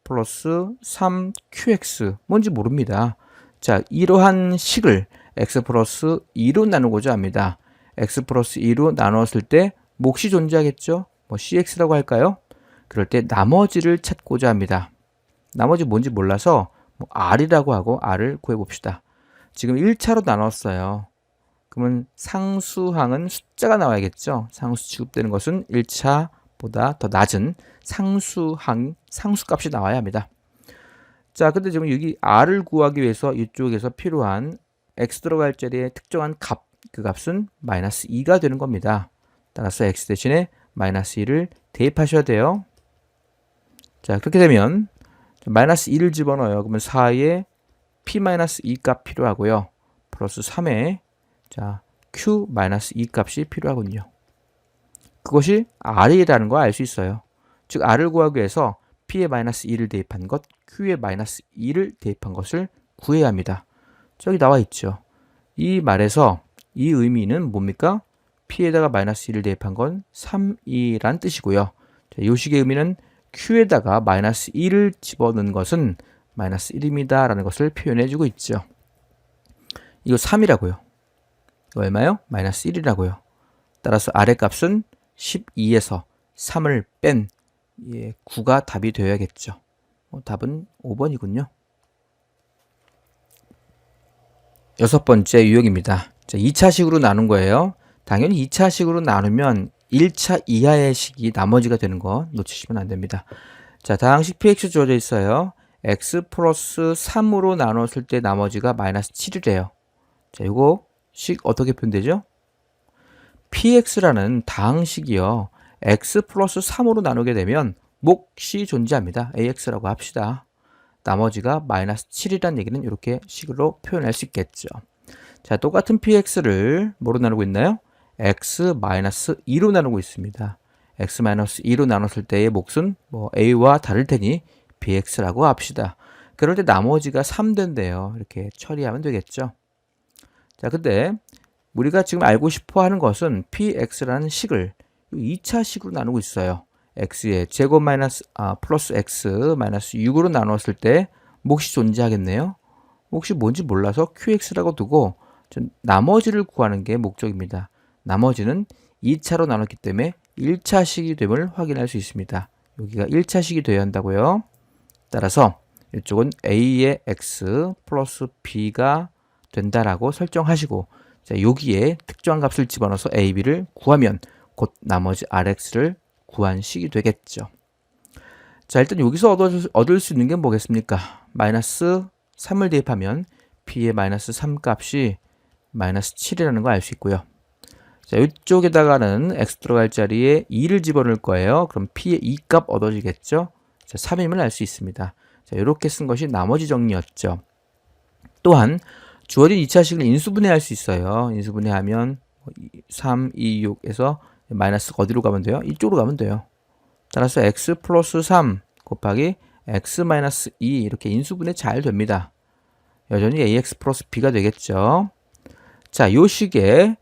플러스 3qx 뭔지 모릅니다. 자, 이러한 식을 x 플러스 2로 나누고자 합니다. x 플러스 2로 나누었을 때 몫이 존재하겠죠. 뭐 cx라고 할까요? 그럴 때 나머지를 찾고자 합니다. 나머지 뭔지 몰라서 뭐 r이라고 하고 r을 구해봅시다. 지금 1차로 나눴어요. 그러면 상수항은 숫자가 나와야겠죠. 상수 취급되는 것은 1차보다 더 낮은 상수항, 상수값이 나와야 합니다. 자, 근데 지금 여기 r을 구하기 위해서 이쪽에서 필요한 x 들어갈 자리에 특정한 값, 그 값은 마이너스 2가 되는 겁니다. 따라서 x 대신에 마이너스 2를 대입하셔야 돼요. 자, 그렇게 되면 마이너스 2를 집어넣어요. 그러면 4에 p-2 값 필요하고요. 플러스 3에 자, q-2 값이 필요하군요. 그것이 r이라는 거 알 수 있어요. 즉 r을 구하기 위해서 p에 마이너스 2를 대입한 것, q에 마이너스 2를 대입한 것을 구해야 합니다. 저기 나와 있죠. 이 말에서 이 의미는 뭡니까? p에다가 마이너스 2를 대입한 건 3이란 뜻이고요. 자, 이 식의 의미는 q에다가 마이너스 2를 집어넣은 것은 마이너스 1입니다. 라는 것을 표현해주고 있죠. 이거 3이라고요. 이거 얼마요? 마이너스 1이라고요. 따라서 아래 값은 12에서 3을 뺀 9가 답이 되어야겠죠. 답은 5번이군요. 여섯 번째 유형입니다. 자, 2차식으로 나눈 거예요. 당연히 2차식으로 나누면 1차 이하의 식이 나머지가 되는 거 놓치시면 안 됩니다. 자, 다항식 px 주어져 있어요. x 플러스 3으로 나눴을 때 나머지가 마이너스 7이래요. 자, 이거 식 어떻게 표현되죠? px라는 다항식이요. x 플러스 3으로 나누게 되면 몫이 존재합니다. ax라고 합시다. 나머지가 마이너스 7이라는 얘기는 이렇게 식으로 표현할 수 있겠죠. 자, 똑같은 px를 뭐로 나누고 있나요? x-2로 나누고 있습니다. x-2로 나눴을 때의 몫은 뭐 a와 다를 테니 bx라고 합시다. 그럴 때 나머지가 3 된대요. 이렇게 처리하면 되겠죠. 자, 근데 우리가 지금 알고 싶어 하는 것은 px라는 식을 2차 식으로 나누고 있어요. x의 제곱 플러스 x 마이너스 6으로 나눴을 때 몫이 존재하겠네요. 몫이 뭔지 몰라서 qx라고 두고 나머지를 구하는 게 목적입니다. 나머지는 2차로 나눴기 때문에 1차식이 됨을 확인할 수 있습니다. 여기가 1차식이 되어야 한다고요. 따라서 이쪽은 a의 x 플러스 b가 된다라고 설정하시고, 자, 여기에 특정한 값을 집어넣어서 a, b를 구하면 곧 나머지 rx를 구한 식이 되겠죠. 자, 일단 여기서 얻을 수 있는 게 뭐겠습니까? 마이너스 3을 대입하면 b의 마이너스 3 값이 마이너스 7이라는 걸 알 수 있고요. 자, 이쪽에다가는 x 들어갈 자리에 2를 집어넣을 거예요. 그럼 p의 2 값 얻어지겠죠? 자, 3임을 알 수 있습니다. 자, 이렇게 쓴 것이 나머지 정리였죠. 또한 주어진 2차식을 인수분해할 수 있어요. 인수분해하면 3, 2, 6에서 마이너스가 어디로 가면 돼요? 이쪽으로 가면 돼요. 따라서 x 플러스 3 곱하기 x 마이너스 2 이렇게 인수분해 잘 됩니다. 여전히 ax 플러스 b가 되겠죠. 자, 요 식에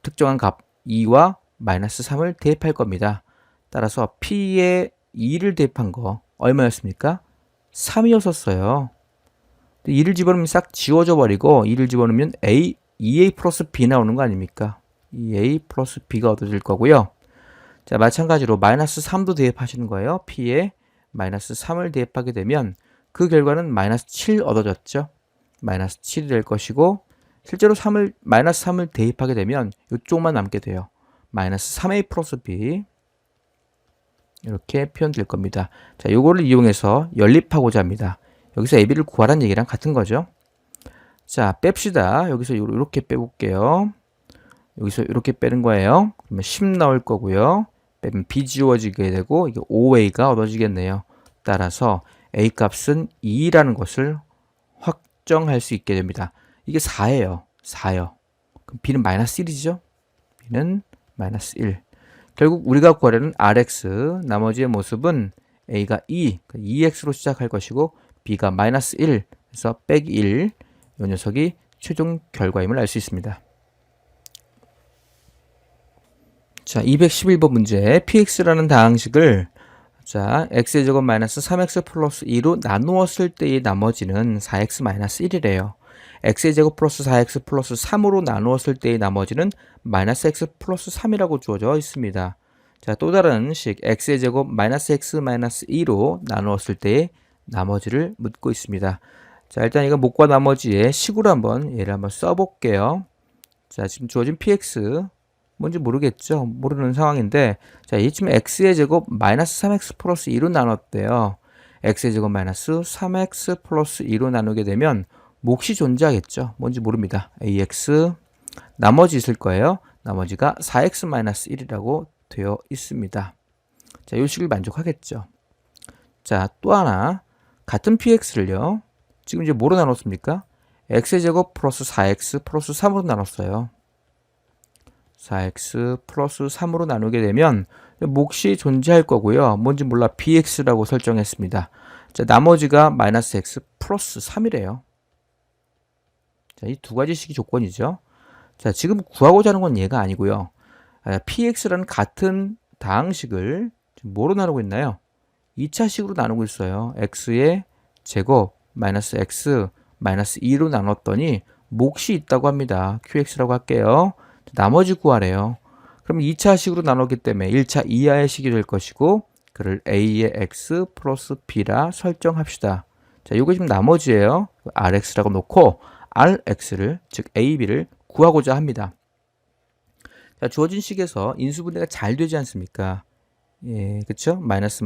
특정한 값 2와 마이너스 3을 대입할 겁니다. 따라서 p에 2를 대입한 거 얼마였습니까? 3이었었어요. 2를 집어넣으면 싹 지워져 버리고 2를 집어넣으면 2a 플러스 b 나오는 거 아닙니까? 2a 플러스 b가 얻어질 거고요. 자, 마찬가지로 마이너스 3도 대입하시는 거예요. p에 마이너스 3을 대입하게 되면 그 결과는 마이너스 7 얻어졌죠. 마이너스 7이 될 것이고 실제로 마이너스 3을 대입하게 되면 이쪽만 남게 돼요. 마이너스 3a 플러스 b 이렇게 표현될 겁니다. 자, 요거를 이용해서 연립하고자 합니다. 여기서 ab를 구하라는 얘기랑 같은 거죠. 자, 뺍시다. 여기서 이렇게 빼볼게요. 여기서 이렇게 빼는 거예요. 그러면 10 나올 거고요. 빼면 b 지워지게 되고 이게 5a가 얻어지겠네요. 따라서 a 값은 2라는 것을 확정할 수 있게 됩니다. 이게 4예요. 4요. 그럼 b는 마이너스 1이죠. b는 마이너스 1. 결국 우리가 구하려는 rx 나머지의 모습은 a가 2x로 시작할 것이고 b가 마이너스 1, 그래서 빼기 1, 이 녀석이 최종 결과임을 알 수 있습니다. 자, 211번 문제 px라는 다항식을 자, x의 제곱 마이너스 3x 플러스 2로 나누었을 때의 나머지는 4x 마이너스 1이래요. x의 제곱 플러스 4x 플러스 3으로 나누었을 때의 나머지는 마이너스 x 플러스 3이라고 주어져 있습니다. 자, 또 다른 식 x의 제곱 마이너스 x 마이너스 2로 나누었을 때의 나머지를 묻고 있습니다. 자, 일단 이거 목과 나머지의 식으로 한번 얘를 한번 써볼게요. 자, 지금 주어진 px 뭔지 모르겠죠? 모르는 상황인데, 자, 이쯤에 x의 제곱 마이너스 3x 플러스 2로 나눴대요. x의 제곱 마이너스 3x 플러스 2로 나누게 되면 몫이 존재하겠죠? 뭔지 모릅니다. ax 나머지 있을 거예요. 나머지가 4x 마이너스 1이라고 되어 있습니다. 자, 이 식을 만족하겠죠? 자, 또 하나 같은 px를요. 지금 이제 뭐로 나눴습니까? x의 제곱 플러스 4x 플러스 3으로 나눴어요. 4x 플러스 3으로 나누게 되면 몫이 존재할 거고요. 뭔지 몰라 bx라고 설정했습니다. 자, 나머지가 마이너스 x 플러스 3이래요. 자, 이 두 가지 식이 조건이죠. 자, 지금 구하고자 하는 건 얘가 아니고요. px라는 같은 다항식을 지금 뭐로 나누고 있나요? 2차식으로 나누고 있어요. x의 제곱 마이너스 x 마이너스 2로 나눴더니 몫이 있다고 합니다. qx라고 할게요. 나머지 구하래요. 그럼 2차식으로 나눴기 때문에 1차 이하의 식이 될 것이고 그를 a의 x 플러스 b라 설정합시다. 자, 이거 지금 나머지예요. rx라고 놓고 rx를 즉 ab를 구하고자 합니다. 자, 주어진 식에서 인수분해가 잘 되지 않습니까? 예, 그쵸? 마이너스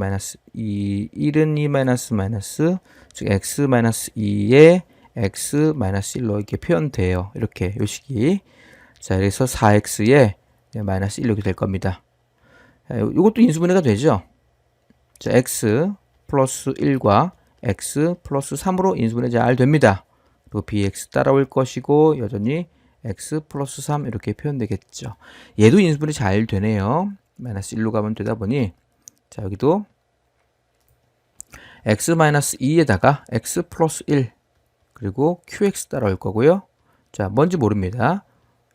2, 1은 2 마이너스, 즉 x 마이너스 2에 x 마이너스 1로 이렇게 표현돼요. 이렇게 요 식이. 자, 그래서 4x에 마이너스 1 이렇게 될 겁니다. 자, 이것도 인수분해가 되죠? 자, x 플러스 1과 x 플러스 3으로 인수분해 잘 됩니다. 그리고 bx 따라올 것이고 여전히 x 플러스 3 이렇게 표현되겠죠. 얘도 인수분해 잘 되네요. 마이너스 1로 가면 되다 보니 자, 여기도 x 마이너스 2에다가 x 플러스 1 그리고 qx 따라올 거고요. 자, 뭔지 모릅니다.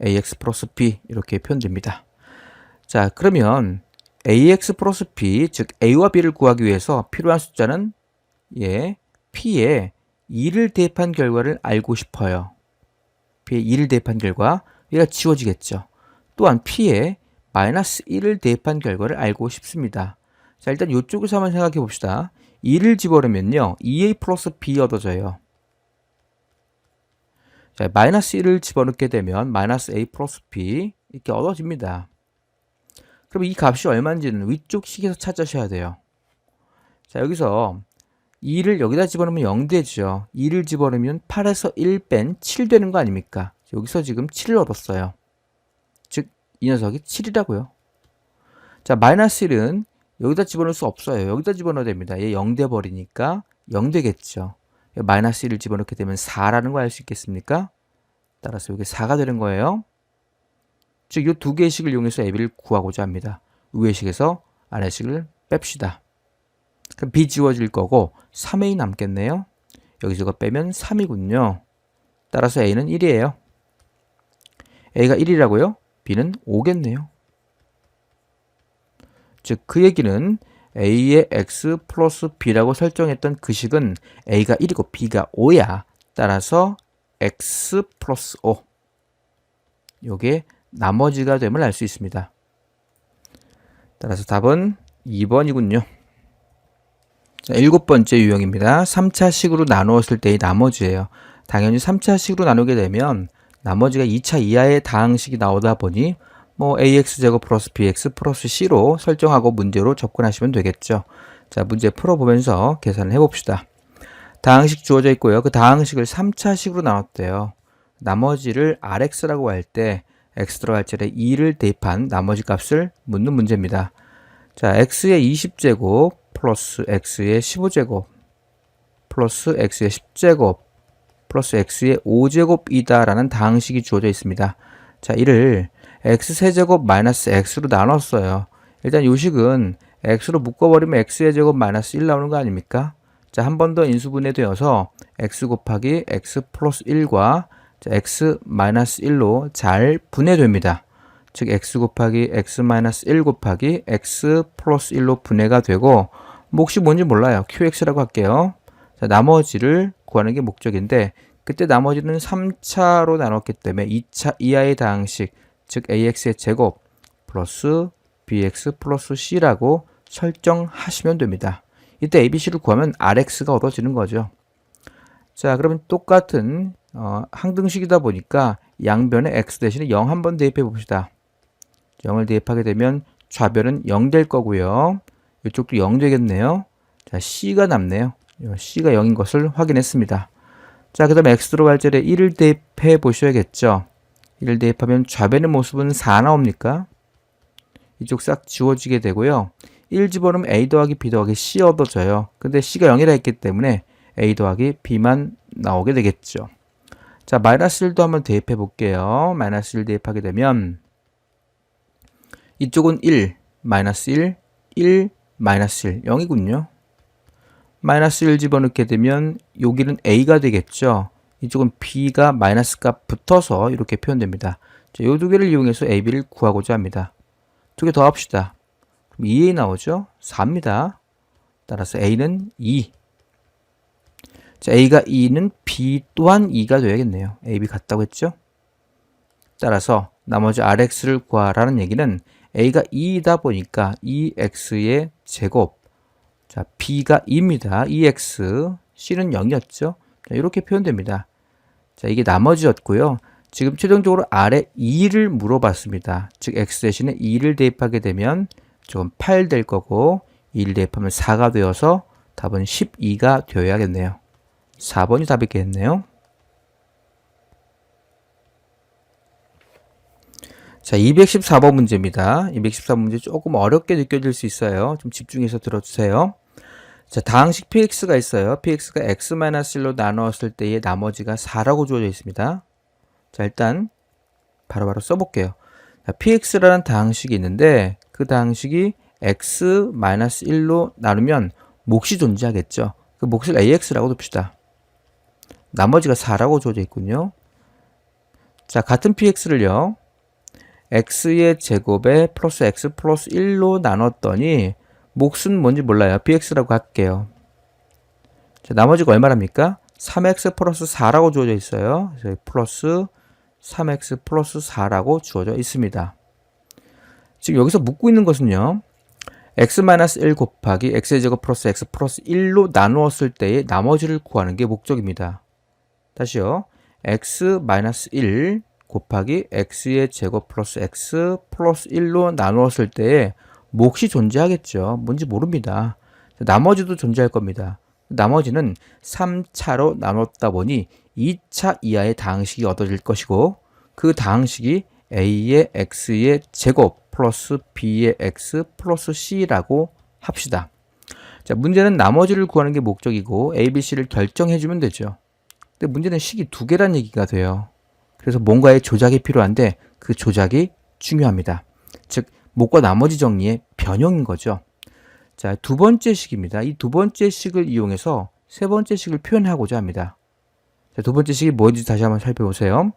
ax 플러스 b 이렇게 표현됩니다. 자, 그러면 ax 플러스 b 즉 a와 b를 구하기 위해서 필요한 숫자는 p에 2를 대입한 결과를 알고 싶어요. p에 2를 대입한 결과 얘가 지워지겠죠. 또한 p에 마이너스 1을 대입한 결과를 알고 싶습니다. 자, 일단 이쪽에서 한번 생각해 봅시다. 2를 집어넣으면요 2a 플러스 b 얻어져요. 자, 마이너스 1을 집어넣게 되면 마이너스 a 플러스 b 이렇게 얻어집니다. 그럼 이 값이 얼마인지는 위쪽 식에서 찾으셔야 돼요. 자, 여기서 2를 여기다 집어넣으면 0 되죠. 2를 집어넣으면 8에서 1 뺀 7 되는 거 아닙니까? 여기서 지금 7을 얻었어요. 즉, 이 녀석이 7이라고요. 자, 마이너스 1은 여기다 집어넣을 수 없어요. 여기다 집어넣어야 됩니다. 얘 0 돼버리니까 0 되겠죠. 마이너스 1을 집어넣게 되면 4라는 거 알 수 있겠습니까? 따라서 이게 4가 되는 거예요. 즉, 이 두 개의 식을 이용해서 ab를 구하고자 합니다. 위의 식에서 아래 식을 뺍시다. 그럼 b 지워질 거고 3a 남겠네요. 여기서 이거 빼면 3이군요. 따라서 a는 1이에요. a가 1이라고요? b는 5겠네요. 즉 그 얘기는 a의 x 플러스 b라고 설정했던 그 식은 a가 1이고 b가 5야. 따라서 x 플러스 5. 요게 나머지가 됨을 알 수 있습니다. 따라서 답은 2번이군요. 자, 7번째 유형입니다. 3차식으로 나누었을 때의 나머지예요. 당연히 3차식으로 나누게 되면 나머지가 2차 이하의 다항식이 나오다 보니 ax제곱 플러스 bx 플러스 c로 설정하고 문제로 접근하시면 되겠죠. 자, 문제 풀어보면서 계산을 해봅시다. 다항식 주어져 있고요. 그 다항식을 3차식으로 나눴대요. 나머지를 rx라고 할 때 x 들어갈 자리에 2를 대입한 나머지 값을 묻는 문제입니다. 자, x의 20제곱 플러스 x의 15제곱 플러스 x의 10제곱 플러스 x의 5제곱이다 라는 다항식이 주어져 있습니다. 자, 이를 x세제곱 마이너스 x로 나눴어요. 일단 요 식은 x로 묶어버리면 x의 제곱 마이너스 1 나오는 거 아닙니까? 자, 한 번 더 인수분해 되어서 x 곱하기 x 플러스 1과 자, x 마이너스 1로 잘 분해됩니다. 즉 x 곱하기 x 마이너스 1 곱하기 x 플러스 1로 분해가 되고 몫이 뭔지 몰라요. qx라고 할게요. 자, 나머지를 구하는 게 목적인데 그때 나머지는 3차로 나눴기 때문에 2차 이하의 다항식 즉 ax의 제곱 플러스 bx 플러스 c라고 설정하시면 됩니다. 이때 abc를 구하면 rx가 얻어지는 거죠. 자, 그러면 똑같은 항등식이다 보니까 양변에 x 대신에 0 한번 대입해 봅시다. 0을 대입하게 되면 좌변은 0 될 거고요. 이쪽도 0 되겠네요. 자, c가 남네요. c가 0인 것을 확인했습니다. 자, 그 다음에 x 들어갈 자리에 1을 대입해 보셔야겠죠. 1을 대입하면 좌변의 모습은 4 나옵니까? 이쪽 싹 지워지게 되고요. 1 집어넣으면 a 더하기 b 더하기 c 얻어져요. 근데 c가 0이라 했기 때문에 a 더하기 b만 나오게 되겠죠. 자, 마이너스 1도 한번 대입해 볼게요. 마이너스 1 대입하게 되면 이쪽은 1, 마이너스 1, 1, 마이너스 1, 0이군요. 마이너스 1 집어넣게 되면 여기는 a가 되겠죠. 이쪽은 b가 마이너스 값 붙어서 이렇게 표현됩니다. 자, 이 두 개를 이용해서 ab를 구하고자 합니다. 두 개 더 합시다. 그럼 2a 나오죠? 4입니다. 따라서 a는 2. 자, a가 2는 b 또한 2가 되어야겠네요. ab 같다고 했죠? 따라서 나머지 rx를 구하라는 얘기는 a가 2이다 보니까 2x의 제곱 자, b가 2입니다. 2x, c는 0이었죠? 자, 이렇게 표현됩니다. 자, 이게 나머지였고요. 지금 최종적으로 아래 2를 물어봤습니다. 즉 x 대신에 2를 대입하게 되면 조금 8 될 거고 2를 대입하면 4가 되어서 답은 12가 되어야겠네요. 4번이 답이겠네요. 자, 214번 문제입니다. 214번 문제 조금 어렵게 느껴질 수 있어요. 좀 집중해서 들어주세요. 자, 다항식 px가 있어요. px가 x-1로 나누었을 때의 나머지가 4라고 주어져 있습니다. 자, 일단 바로바로 써볼게요. 자, px라는 다항식이 있는데 그 다항식이 x-1로 나누면 몫이 존재하겠죠. 그 몫을 ax라고 둡시다. 나머지가 4라고 주어져 있군요. 자, 같은 px를요. x의 제곱에 플러스 x 플러스 1로 나눴더니 몫은 뭔지 몰라요. bx라고 할게요. 자, 나머지가 얼마랍니까? 3x 플러스 4라고 주어져 있어요. 그래서 플러스 3x 플러스 4라고 주어져 있습니다. 지금 여기서 묻고 있는 것은요. x-1 곱하기 x의 제곱 플러스 x 플러스 1로 나누었을 때의 나머지를 구하는 게 목적입니다. 다시요. x-1 곱하기 x의 제곱 플러스 x 플러스 1로 나누었을 때에 몫이 존재하겠죠. 뭔지 모릅니다. 나머지도 존재할 겁니다. 나머지는 3차로 나눴다 보니 2차 이하의 다항식이 얻어질 것이고 그 다항식이 a의 x의 제곱 플러스 b의 x 플러스 c라고 합시다. 자, 문제는 나머지를 구하는 게 목적이고 a, b, c를 결정해주면 되죠. 근데 문제는 식이 두 개란 얘기가 돼요. 그래서 뭔가의 조작이 필요한데 그 조작이 중요합니다. 즉 몫과 나머지 정리의 변형인 거죠. 자, 두 번째 식입니다. 이 두 번째 식을 이용해서 세 번째 식을 표현하고자 합니다. 자, 두 번째 식이 뭔지 다시 한번 살펴보세요.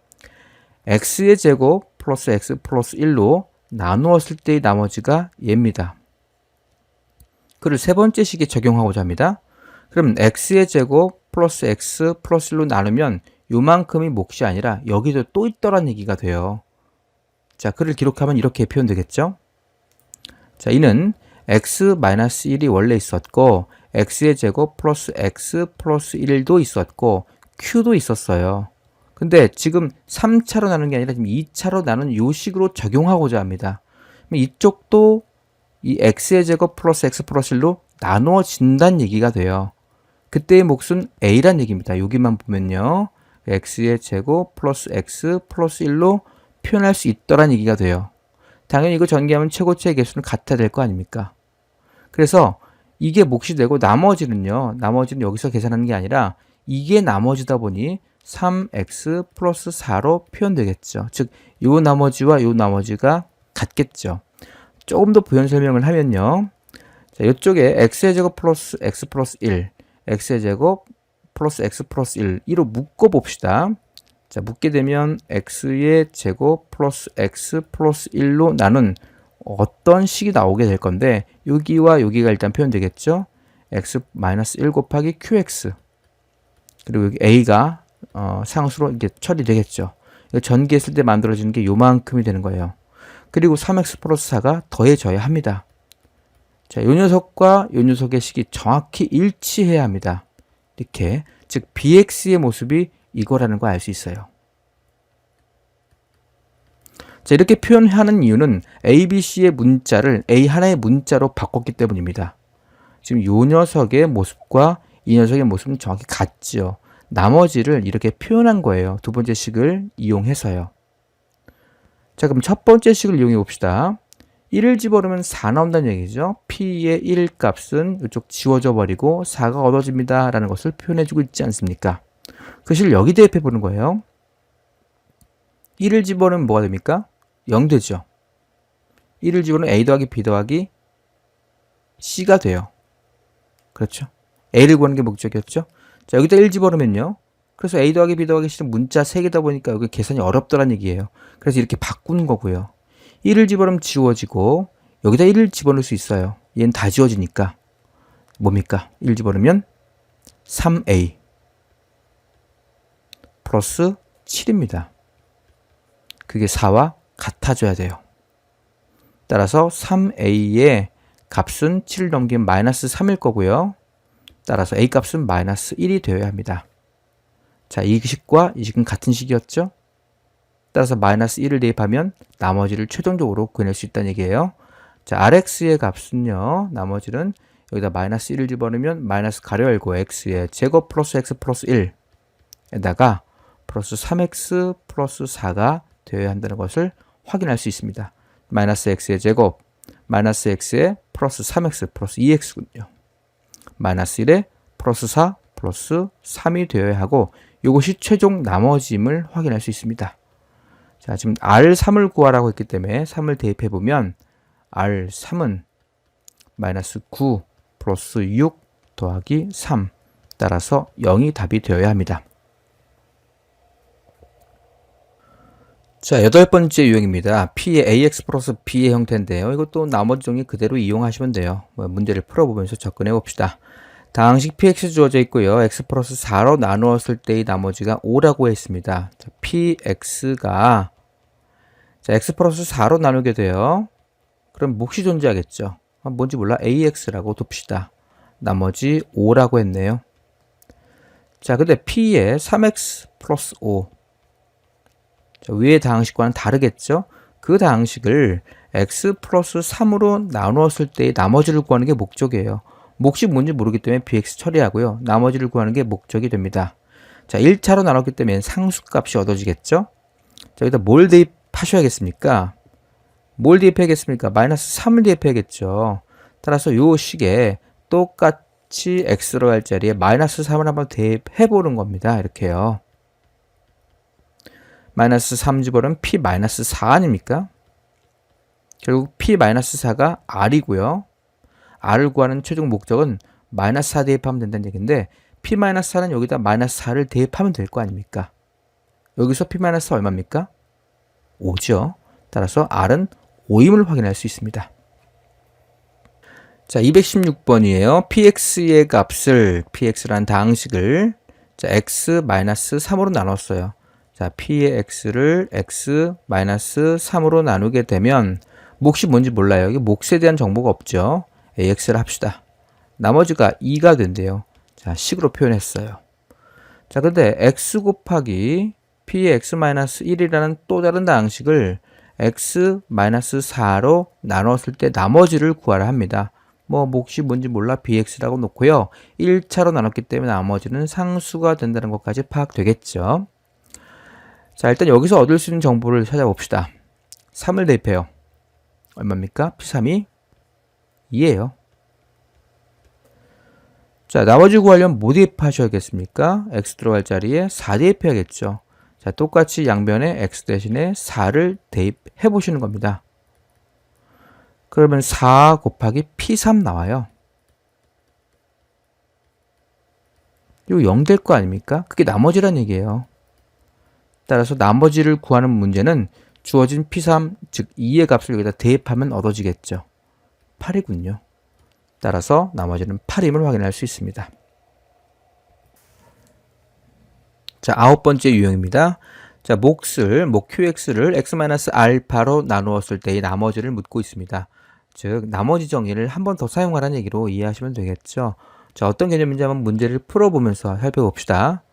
x의 제곱 플러스 x 플러스 1로 나누었을 때의 나머지가 얘입니다. 그를 세 번째 식에 적용하고자 합니다. 그럼 x의 제곱 플러스 x 플러스 1로 나누면 요만큼이 몫이 아니라 여기도 또 있더란 얘기가 돼요. 자, 그를 기록하면 이렇게 표현되겠죠? 자, 이는 x-1이 원래 있었고 x의 제곱 플러스 x 플러스 1도 있었고 q도 있었어요. 근데 지금 3차로 나눈 게 아니라 지금 2차로 나눈 요 식으로 적용하고자 합니다. 이쪽도 이 x의 제곱 플러스 x 플러스 1로 나누어진다는 얘기가 돼요. 그때의 몫은 a란 얘기입니다. 여기만 보면요. x의 제곱 플러스 x 플러스 1로 표현할 수 있더란 얘기가 돼요. 당연히 이거 전개하면 최고치의 개수는 같아야 될 거 아닙니까? 그래서 이게 몫이 되고 나머지는 여기서 계산하는 게 아니라 이게 나머지다 보니 3x 플러스 4로 표현되겠죠. 즉, 요 나머지와 요 나머지가 같겠죠. 조금 더 부연 설명을 하면요. 자, 이쪽에 x의 제곱 플러스 x 플러스 1, x의 제곱 플러스 x 플러스 1, 이로 묶어 봅시다. 자, 묶게 되면 x의 제곱 플러스 x 플러스 1로 나눈 어떤 식이 나오게 될 건데 여기와 여기가 일단 표현되겠죠. x-1 곱하기 qx 그리고 여기 a가 상수로 이렇게 처리되겠죠. 전개했을 때 만들어지는 게 요만큼이 되는 거예요. 그리고 3x 플러스 4가 더해져야 합니다. 자, 요 녀석과 요 녀석의 식이 정확히 일치해야 합니다. 이렇게, 즉 bx의 모습이 이거라는 걸 알 수 있어요. 자, 이렇게 표현하는 이유는 a, b, c의 문자를 a 하나의 문자로 바꿨기 때문입니다. 지금 요 녀석의 모습과 이 녀석의 모습은 정확히 같죠. 나머지를 이렇게 표현한 거예요. 두 번째 식을 이용해서요. 자, 그럼 첫 번째 식을 이용해 봅시다. 1을 집어넣으면 4 나온다는 얘기죠. p의 1 값은 이쪽 지워져 버리고 4가 얻어집니다 라는 것을 표현해 주고 있지 않습니까? 그 식을 여기 대입해 보는 거예요. 1을 집어넣으면 뭐가 됩니까? 0 되죠. 1을 집어넣으면 a 더하기 b 더하기 c가 돼요. 그렇죠? a를 구하는 게 목적이었죠. 자, 여기다 1 집어넣으면요. 그래서 a 더하기 b 더하기 c는 문자 3개다 보니까 여기 계산이 어렵더란 얘기예요. 그래서 이렇게 바꾸는 거고요. 1을 집어넣으면 지워지고 여기다 1을 집어넣을 수 있어요. 얘는 다 지워지니까 뭡니까? 1 집어넣으면 3a 플러스 7입니다. 그게 4와 같아져야 돼요. 따라서 3a의 값은 7을 넘기면 마이너스 3일 거고요. 따라서 a 값은 마이너스 1이 되어야 합니다. 자, 이 식과 이 식은 같은 식이었죠? 따라서 마이너스 1을 대입하면 나머지를 최종적으로 구해낼 수 있다는 얘기예요. 자, rx의 값은요. 나머지는 여기다 마이너스 1을 집어넣으면 마이너스 가로 열고 x의 제곱 플러스 x 플러스 1에다가 플러스 3x 플러스 4가 되어야 한다는 것을 확인할 수 있습니다. 마이너스 x의 제곱 마이너스 x의 플러스 3x 플러스 2x군요. 마이너스 1에 플러스 4 플러스 3이 되어야 하고 이것이 최종 나머짐을 확인할 수 있습니다. 자, 지금 R3을 구하라고 했기 때문에 3을 대입해 보면 R3은 마이너스 9 플러스 6 더하기 3 따라서 0이 답이 되어야 합니다. 자, 여덟 번째 유형입니다. P의 AX 플러스 B의 형태인데요. 이것도 나머지 종류 그대로 이용하시면 돼요. 문제를 풀어보면서 접근해 봅시다. 다항식 PX 주어져 있고요. X 플러스 4로 나누었을 때의 나머지가 5라고 했습니다. 자, PX가 자, X 플러스 4로 나누게 돼요. 그럼 몫이 존재하겠죠. 뭔지 몰라. AX라고 둡시다. 나머지 5라고 했네요. 자, 근데 P의 3X 플러스 5 자, 위의 다항식과는 다르겠죠? 그 다항식을 x 플러스 3으로 나누었을 때의 나머지를 구하는 게 목적이에요. 몫이 뭔지 모르기 때문에 bx 처리하고요. 나머지를 구하는 게 목적이 됩니다. 자, 1차로 나눴기 때문에 상수값이 얻어지겠죠? 자, 여기다 뭘 대입하셔야겠습니까? 뭘 대입해야겠습니까? 마이너스 3을 대입해야겠죠. 따라서 요 식에 똑같이 x로 할 자리에 마이너스 3을 한번 대입해보는 겁니다. 이렇게요. 마이너스 3 집어넣으면 P 마이너스 4 아닙니까? 결국 P 마이너스 4가 R이고요. r을 구하는 최종 목적은 마이너스 4 대입하면 된다는 얘기인데 p-4는 여기다 마이너스 4를 대입하면 될 거 아닙니까? 여기서 p-4 얼마입니까? 5죠. 따라서 r은 5임을 확인할 수 있습니다. 자, 216번이에요. px의 값을 px라는 다항식을 자, x-3으로 나눴어요. 자, p의 x를 x-3으로 나누게 되면 몫이 뭔지 몰라요. 이게 몫에 대한 정보가 없죠. ax를 합시다. 나머지가 2가 된대요. 자, 식으로 표현했어요. 자, 근데 x 곱하기 p의 x-1이라는 또 다른 다항식을 x-4로 나눴을 때 나머지를 구하라 합니다. 뭐 몫이 뭔지 몰라 bx라고 놓고요. 1차로 나눴기 때문에 나머지는 상수가 된다는 것까지 파악되겠죠. 자, 일단 여기서 얻을 수 있는 정보를 찾아봅시다. 3을 대입해요. 얼마입니까? p3이 2예요. 자, 나머지 구하려면 뭐 대입하셔야겠습니까? x 들어갈 자리에 4 대입해야겠죠. 자, 똑같이 양변에 x 대신에 4를 대입해 보시는 겁니다. 그러면 4 곱하기 p3 나와요. 이거 0 될 거 아닙니까? 그게 나머지란 얘기예요. 따라서 나머지를 구하는 문제는 주어진 p3, 즉 2의 값을 여기다 대입하면 얻어지겠죠. 8이군요. 따라서 나머지는 8임을 확인할 수 있습니다. 자, 9번째 유형입니다. 자, 목 qx를 x-알파로 나누었을 때의 나머지를 묻고 있습니다. 즉, 나머지 정의를 한 번 더 사용하라는 얘기로 이해하시면 되겠죠. 자, 어떤 개념인지 한번 문제를 풀어보면서 살펴봅시다.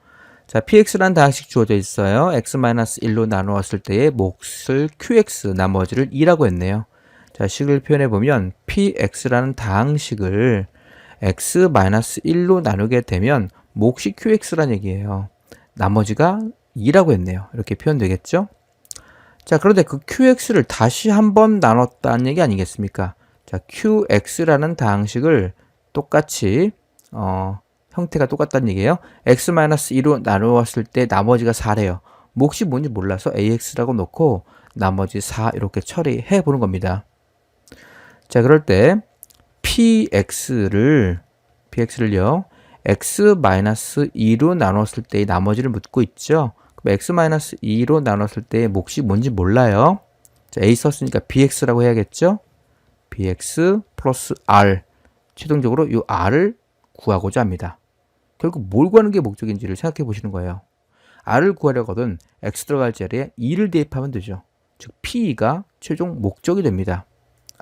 자, px라는 다항식 주어져 있어요. x-1로 나누었을 때의 몫을 qx, 나머지를 2라고 했네요. 자, 식을 표현해보면 px라는 다항식을 x-1로 나누게 되면 몫이 qx란 얘기예요. 나머지가 2라고 했네요. 이렇게 표현되겠죠? 자, 그런데 그 qx를 다시 한번 나눴다는 얘기 아니겠습니까? 자, qx라는 다항식을 똑같이 형태가 똑같다는 얘기예요. x-2로 나누었을 때 나머지가 4래요. 몫이 뭔지 몰라서 ax라고 놓고 나머지 4 이렇게 처리해 보는 겁니다. 자, 그럴 때 px를요 x-2로 나눴을 때의 나머지를 묻고 있죠. 그럼 x-2로 나눴을 때의 몫이 뭔지 몰라요. 자, a 썼으니까 bx라고 해야겠죠. bx 플러스 r, 최종적으로 이 r을 구하고자 합니다. 결국 뭘 구하는 게 목적인지를 생각해 보시는 거예요. r을 구하려거든 x 들어갈 자리에 2를 대입하면 되죠. 즉 p2가 최종 목적이 됩니다.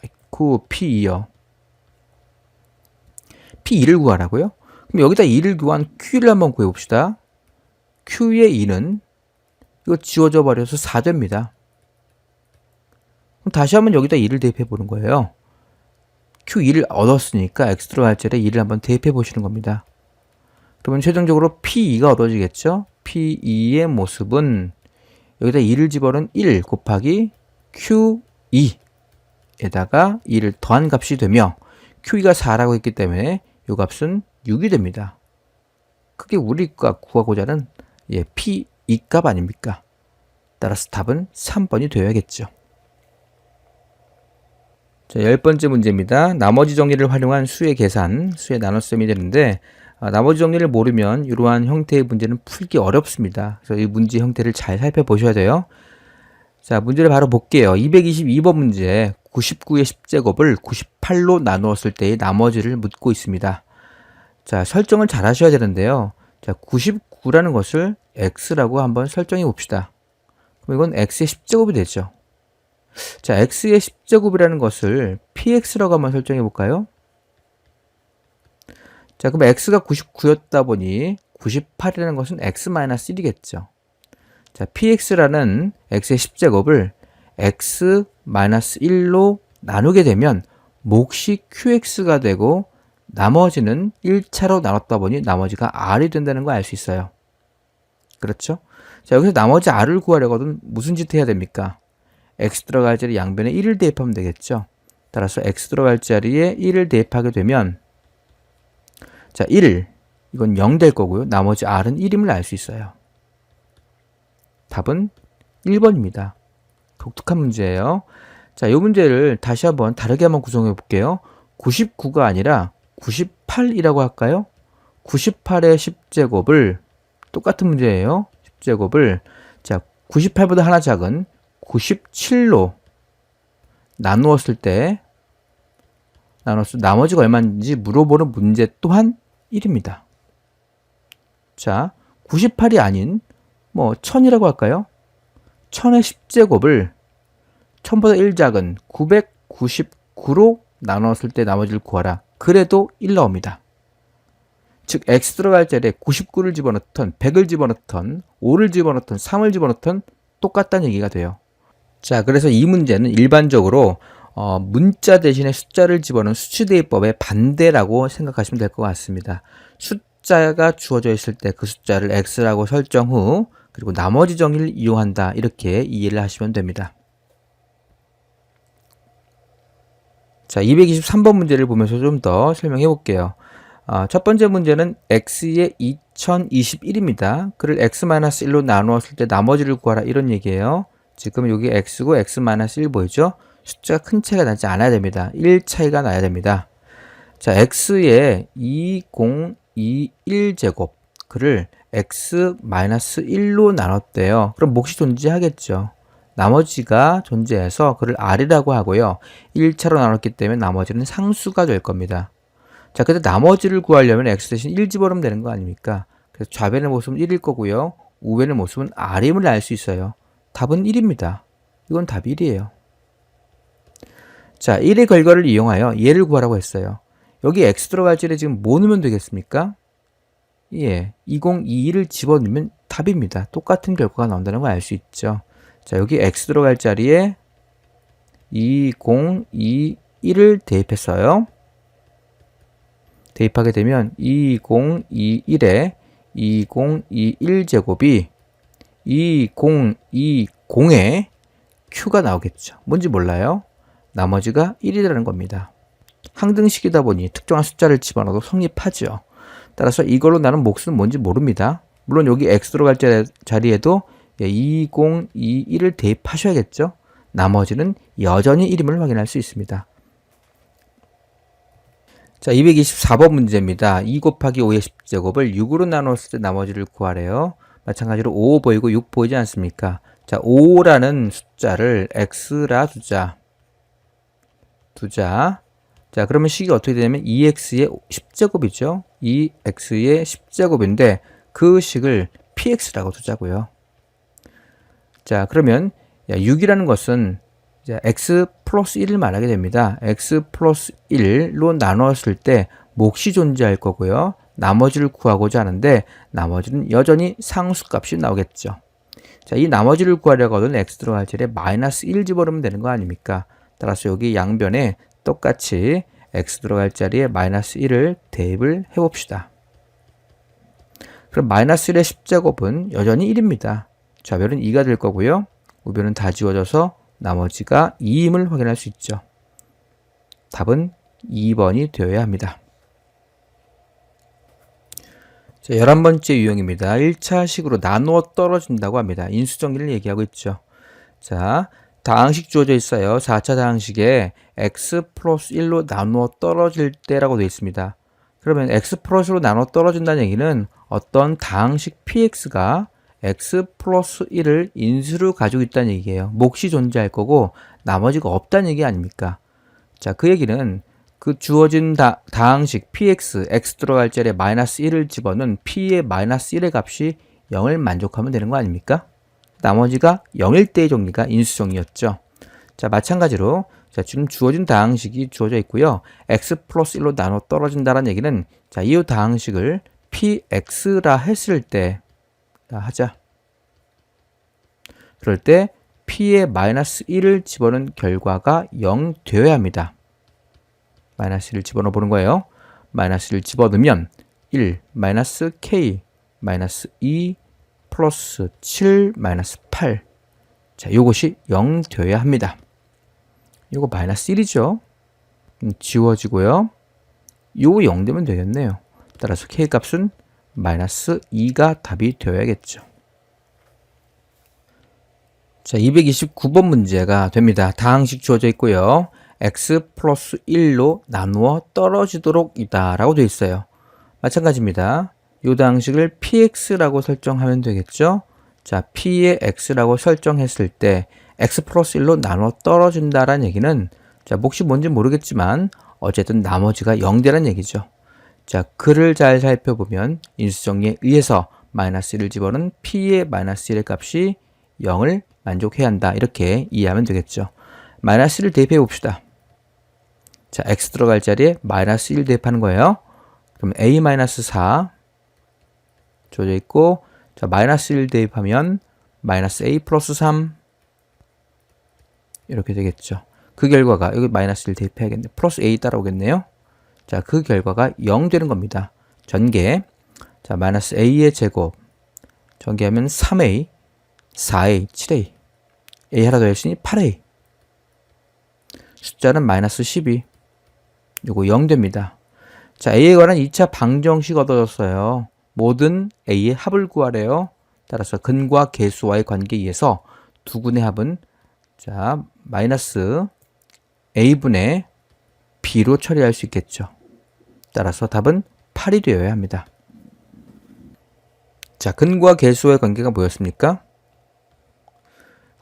아이쿠, p2요. p2를 구하라고요? 그럼 여기다 2를 구한 q를 한번 구해봅시다. q의 2는 이거 지워져 버려서 4됩니다. 그럼 다시 한번 여기다 2를 대입해 보는 거예요. q2를 얻었으니까 x 들어갈 자리에 2를 한번 대입해 보시는 겁니다. 그러면 최종적으로 p2가 얻어지겠죠? p2의 모습은 여기다 2를 집어넣은 1 곱하기 q2에다가 2를 더한 값이 되며 q2가 4라고 했기 때문에 이 값은 6이 됩니다. 그게 우리가 구하고자 하는 p2 값 아닙니까? 따라서 답은 3번이 되어야겠죠. 자, 10번째 문제입니다. 나머지 정리를 활용한 수의 계산, 수의 나눗셈이 되는데 나머지 정리를 모르면 이러한 형태의 문제는 풀기 어렵습니다. 그래서 이 문제 형태를 잘 살펴보셔야 돼요. 자, 문제를 바로 볼게요. 222번 문제, 99의 10제곱을 98로 나누었을 때의 나머지를 묻고 있습니다. 자, 설정을 잘 하셔야 되는데요. 자, 99라는 것을 x라고 한번 설정해 봅시다. 그럼 이건 x의 10제곱이 되죠. 자, x의 10제곱이라는 것을 px라고 한번 설정해 볼까요? 자, 그럼 x가 99였다 보니 98이라는 것은 x-1이겠죠. 자, px라는 x의 10제곱을 x-1로 나누게 되면 몫이 qx가 되고 나머지는 1차로 나눴다 보니 나머지가 r이 된다는 걸 알 수 있어요. 그렇죠? 자, 여기서 나머지 r을 구하려거든 무슨 짓 해야 됩니까? x 들어갈 자리 양변에 1을 대입하면 되겠죠. 따라서 x 들어갈 자리에 1을 대입하게 되면 자, 1, 이건 0 될 거고요. 나머지 r은 1임을 알 수 있어요. 답은 1번입니다. 독특한 문제예요. 자, 이 문제를 다시 한번 다르게 한번 구성해 볼게요. 99가 아니라 98이라고 할까요? 98의 10제곱을 똑같은 문제예요. 10제곱을 자 98보다 하나 작은 97로 나누었을 때 나머지가 얼마인지 물어보는 문제 또한 1입니다. 자 98이 아닌 1000이라고 할까요? 1000의 10제곱을 1000보다 1 작은 999로 나눴을 때 나머지를 구하라. 그래도 1 나옵니다. 즉 x 들어갈 자리에 99를 집어넣던 100을 집어넣던 5를 집어넣던 3을 집어넣던 똑같다는 얘기가 돼요. 자 그래서 이 문제는 일반적으로 문자 대신에 숫자를 집어넣은 수치대입법의 반대라고 생각하시면 될 것 같습니다. 숫자가 주어져 있을 때 그 숫자를 x라고 설정 후 그리고 나머지 정의를 이용한다 이렇게 이해를 하시면 됩니다. 자 223번 문제를 보면서 좀 더 설명해 볼게요. 첫 번째 문제는 x의 2021입니다. 그를 x-1로 나누었을 때 나머지를 구하라 이런 얘기예요. 지금 여기 x고 x-1 보이죠? 숫자가 큰 차이가 나지 않아야 됩니다. 1 차이가 나야 됩니다. 자 x의 2021제곱 그를 x-1로 나눴대요. 그럼 몫이 존재하겠죠. 나머지가 존재해서 그를 r이라고 하고요. 1차로 나눴기 때문에 나머지는 상수가 될 겁니다. 자, 근데 나머지를 구하려면 x 대신 1 집어넣으면 되는 거 아닙니까? 그래서 좌변의 모습은 1일 거고요. 우변의 모습은 r임을 알 수 있어요. 답은 1입니다. 이건 답이 1이에요. 자, 1의 결과를 이용하여 얘를 구하라고 했어요. 여기 x 들어갈 자리에 지금 뭐 넣으면 되겠습니까? 예, 2021을 집어넣으면 답입니다. 똑같은 결과가 나온다는 걸 알 수 있죠. 자, 여기 x 들어갈 자리에 2021을 대입했어요. 대입하게 되면 2021에 2021제곱이 2020에 q가 나오겠죠. 뭔지 몰라요? 나머지가 1이라는 겁니다. 항등식이다 보니 특정한 숫자를 집어넣어도 성립하죠. 따라서 이걸로 나는 몫은 뭔지 모릅니다. 물론 여기 x 들어갈 자리에도 2021을 대입하셔야겠죠. 나머지는 여전히 1임을 확인할 수 있습니다. 자, 224번 문제입니다. 2 곱하기 5의 10제곱을 6으로 나눴을 때 나머지를 구하래요. 마찬가지로 5 보이고 6 보이지 않습니까? 자, 5라는 숫자를 x라 두자. 자, 그러면 식이 어떻게 되냐면 2x의 10제곱이죠. 2x의 10제곱인데 그 식을 px라고 두자고요. 자, 그러면 6이라는 것은 x 플러스 1을 말하게 됩니다. x 플러스 1로 나눴을 때 몫이 존재할 거고요. 나머지를 구하고자 하는데 나머지는 여전히 상수값이 나오겠죠. 자, 이 나머지를 구하려고 하면 x 들어갈 자리에 마이너스 1 집어넣으면 되는 거 아닙니까? 따라서 여기 양변에 똑같이 x 들어갈 자리에 마이너스 1을 대입을 해봅시다. 그럼 마이너스 1의 10제곱은 여전히 1입니다. 좌변은 2가 될 거고요. 우변은 다 지워져서 나머지가 2임을 확인할 수 있죠. 답은 2번이 되어야 합니다. 자, 11번째 유형입니다. 1차식으로 나누어 떨어진다고 합니다. 인수정리를 얘기하고 있죠. 자, 다항식 주어져 있어요. 4차 다항식에 x 플러스 1로 나누어 떨어질 때라고 되어 있습니다. 그러면 x 플러스로 나누어 떨어진다는 얘기는 어떤 다항식 px가 x 플러스 1을 인수로 가지고 있다는 얘기예요. 몫이 존재할 거고 나머지가 없다는 얘기 아닙니까? 자, 그 얘기는 그 주어진 다항식 px, x 들어갈 자리에 마이너스 1을 집어넣은 p의 마이너스 1의 값이 0을 만족하면 되는 거 아닙니까? 나머지가 0일 때의 정리가 인수정리였죠. 자, 마찬가지로 자, 지금 주어진 다항식이 주어져 있고요. x 플러스 1로 나눠 떨어진다는 얘기는 자, 이 다항식을 px라 했을 때 하자. 그럴 때 p의 마이너스 1을 집어넣은 결과가 0 되어야 합니다. 마이너스 1을 집어넣어 보는 거예요. 마이너스 1을 집어넣으면 1 마이너스 k 마이너스 2 플러스 7 마이너스 8. 자, 요것이 0 되어야 합니다. 요거 마이너스 1이죠. 지워지고요. 요거 0 되면 되겠네요. 따라서 k 값은 마이너스 2가 답이 되어야겠죠. 자, 229번 문제가 됩니다. 다항식 주어져 있고요. x 플러스 1로 나누어 떨어지도록 이다 라고 되어 있어요. 마찬가지입니다. 이 방식을 px라고 설정하면 되겠죠. 자, p의 x라고 설정했을 때 x 플러스 1로 나눠 떨어진다라는 얘기는 자, 몫이 뭔지 모르겠지만 어쨌든 나머지가 0되라는 얘기죠. 자, 글을 잘 살펴보면 인수정리에 의해서 마이너스 1을 집어넣은 p의 마이너스 1의 값이 0을 만족해야 한다. 이렇게 이해하면 되겠죠. 마이너스 1을 대입해 봅시다. 자, x 들어갈 자리에 마이너스 1 대입하는 거예요. 그럼 a 마이너스 4 주어져 있고, 자, 마이너스 1 대입하면 마이너스 a 플러스 3 이렇게 되겠죠. 그 결과가 여기 마이너스 1 대입해야겠네. 플러스 a 따라오겠네요. 자, 그 결과가 0 되는 겁니다. 전개. 자, 마이너스 a의 제곱. 전개하면 3a, 4a, 7a. a 하나 더 했으니 8a. 숫자는 마이너스 12. 요거 0 됩니다. 자, a에 관한 2차 방정식 얻어졌어요. 모든 a의 합을 구하래요. 따라서 근과 계수와의 관계에 의해서 두 군의 합은 자, 마이너스 a분의 b로 처리할 수 있겠죠. 따라서 답은 8이 되어야 합니다. 자, 근과 계수와의 관계가 뭐였습니까?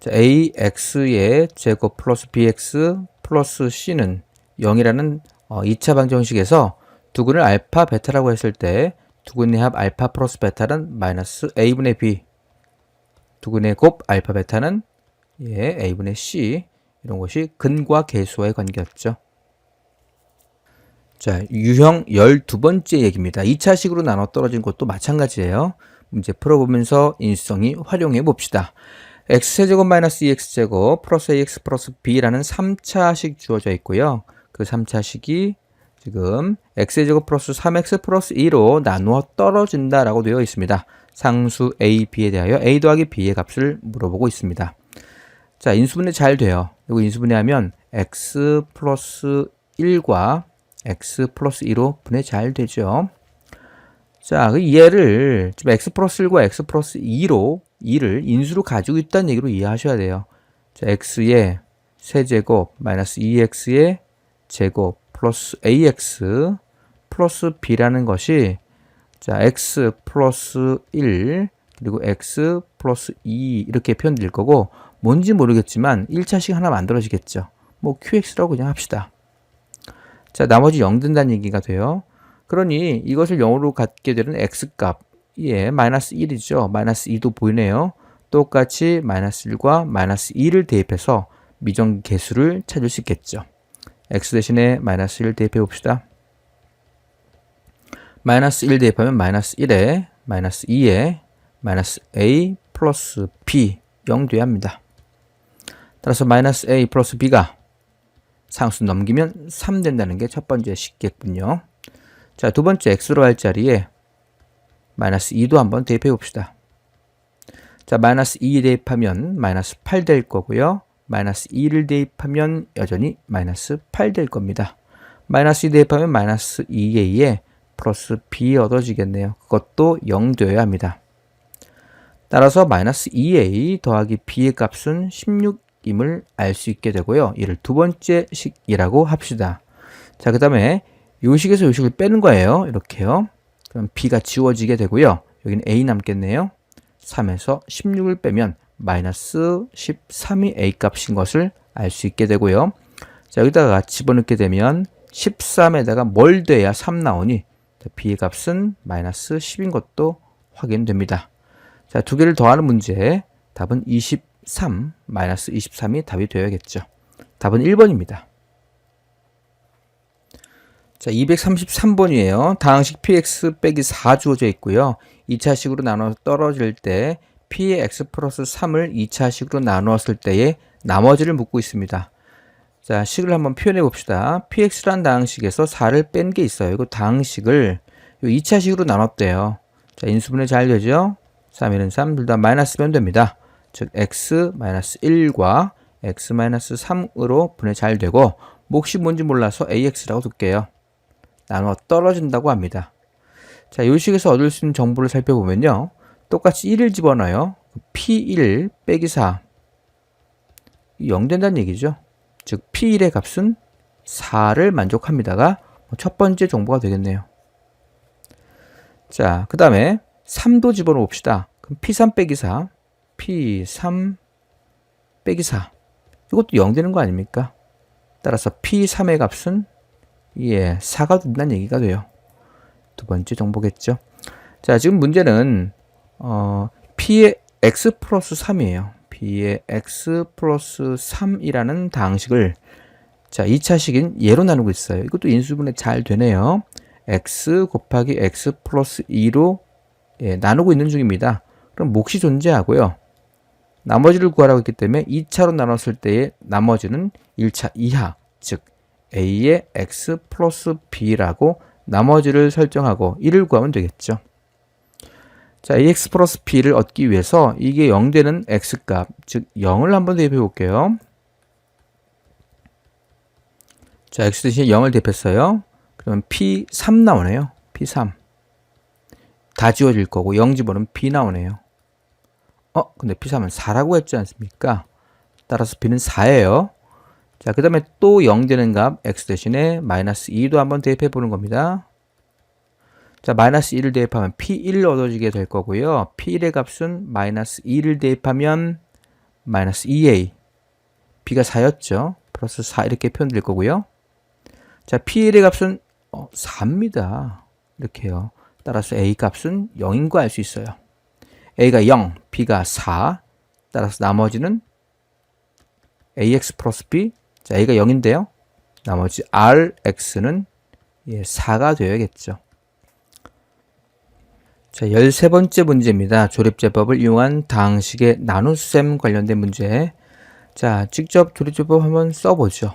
자, ax의 제곱 플러스 bx 플러스 c는 0이라는 2차 방정식에서 두 근을 알파, 베타라고 했을 때 두 근의 합 알파 플러스 베타는 마이너스 a분의 b, 두 근의 곱 알파, 베타는 a분의 c, 이런 것이 근과 계수와의 관계였죠. 자, 유형 12번째 얘기입니다. 2차식으로 나눠 떨어진 것도 마찬가지예요. 문제 풀어보면서 인수정리 활용해 봅시다. x제곱 마이너스 2x제곱 플러스 ax 플러스 b라는 3차식 주어져 있고요. 그 3차식이 지금 x제곱 플러스 3x 플러스 2로 나누어 떨어진다 라고 되어 있습니다. 상수 a, b에 대하여 a 더하기 b의 값을 물어보고 있습니다. 자, 인수분해 잘 돼요. 이거 인수분해하면 x 플러스 1과 x 플러스 2로 분해 잘 되죠. 자, 그 얘를 지금 x 플러스 1과 x 플러스 2를 인수로 가지고 있다는 얘기로 이해하셔야 돼요. 자, x의 세제곱 마이너스 2x의 제곱 플러스 ax 플러스 b라는 것이 자, x 플러스 1 그리고 x 플러스 2 이렇게 표현될 거고 뭔지 모르겠지만 1차식 하나 만들어지겠죠. 뭐 qx라고 그냥 합시다. 자, 나머지 0 된다는 얘기가 돼요. 그러니 이것을 0으로 갖게 되는 x값, 마이너스 1이죠. 마이너스 2도 보이네요. 똑같이 마이너스 1과 마이너스 2를 대입해서 미정계수를 찾을 수 있겠죠. x 대신에 마이너스 1 대입해 봅시다. 마이너스 1 대입하면 마이너스 1에 마이너스 2에 마이너스 a 플러스 b 0 돼야 합니다. 따라서 마이너스 a 플러스 b가 상수 넘기면 3 된다는 게 첫 번째 식겠군요. 자, 두 번째 x로 할 자리에 마이너스 2도 한번 대입해 봅시다. 자, 마이너스 2 대입하면 마이너스 8 될 거고요. 마이너스 2를 대입하면 여전히 마이너스 8 될 겁니다. 마이너스 2 대입하면 마이너스 2a에 플러스 b 얻어지겠네요. 그것도 0 되어야 합니다. 따라서 마이너스 2a 더하기 b의 값은 16임을 알 수 있게 되고요. 이를 두 번째 식이라고 합시다. 자, 그 다음에 요 식에서 요 식을 빼는 거예요. 이렇게요. 그럼 b가 지워지게 되고요. 여기는 a 남겠네요. 3에서 16을 빼면 마이너스 13이 a 값인 것을 알 수 있게 되고요. 자, 여기다가 집어넣게 되면 13에다가 뭘 돼야 3 나오니 b의 값은 마이너스 10인 것도 확인됩니다. 자, 두 개를 더하는 문제 답은 23, 마이너스 23이 답이 되어야겠죠. 답은 1번입니다. 자, 233번이에요. 다항식 px 빼기 4 주어져 있고요. 2차식으로 나눠 떨어질 때 p의 x 플러스 3을 2차식으로 나누었을 때의 나머지를 묻고 있습니다. 자, 식을 한번 표현해 봅시다. px란 다항식에서 4를 뺀 게 있어요. 이거 다항식을 2차식으로 나눴대요. 자, 인수분해 잘 되죠? 3, 1은 3, 둘 다 마이너스면 됩니다. 즉, x 마이너스 1과 x 마이너스 3으로 분해 잘 되고, 몫이 뭔지 몰라서 ax라고 둘게요. 나눠 떨어진다고 합니다. 자, 이 식에서 얻을 수 있는 정보를 살펴보면요. 똑같이 1을 집어넣어요. p1 빼기 4. 0 된다는 얘기죠. 즉, p1의 값은 4를 만족합니다가 첫 번째 정보가 되겠네요. 자, 그 다음에 3도 집어넣어 봅시다. 그럼 P3 빼기 4, P3 빼기 4. 이것도 0 되는 거 아닙니까? 따라서 P3의 값은 4가 된다는 얘기가 돼요. 두 번째 정보겠죠. 자, 지금 문제는 P의 X 플러스 3이에요. P의 X 플러스 3이라는 방식을 자, 2차식인 얘로 나누고 있어요. 이것도 인수분해 잘 되네요. X 곱하기 X 플러스 2로 나누고 있는 중입니다. 그럼 몫이 존재하고요. 나머지를 구하라고 했기 때문에 2차로 나눴을 때의 나머지는 1차 이하, 즉 A의 X 플러스 B라고 나머지를 설정하고 1을 구하면 되겠죠. 자, AX 플러스 B를 얻기 위해서 이게 0 되는 X값, 즉 0을 한번 대입해 볼게요. 자, X 대신에 0을 대입했어요. 그러면 P3 나오네요. P3. 다 지워질 거고 0 집어넣으면 B 나오네요. 근데 P3은 4라고 했지 않습니까? 따라서 B는 4예요. 자, 그 다음에 또 0 되는 값 X 대신에 마이너스 2도 한번 대입해 보는 겁니다. 자, 마이너스 1을 대입하면 P1을 얻어지게 될 거고요. P1의 값은 마이너스 2를 대입하면 마이너스 2A. B가 4였죠. 플러스 4 이렇게 표현될 거고요. 자, P1의 값은 4입니다. 이렇게요. 따라서 A 값은 0인 거 알 수 있어요. A가 0, B가 4. 따라서 나머지는 AX 플러스 B. 자, A가 0인데요. 나머지 RX는 4가 되어야겠죠. 자, 13번째 문제입니다. 조립제법을 이용한 다항식의 나눗셈 관련된 문제. 자, 직접 조립제법 한번 써보죠.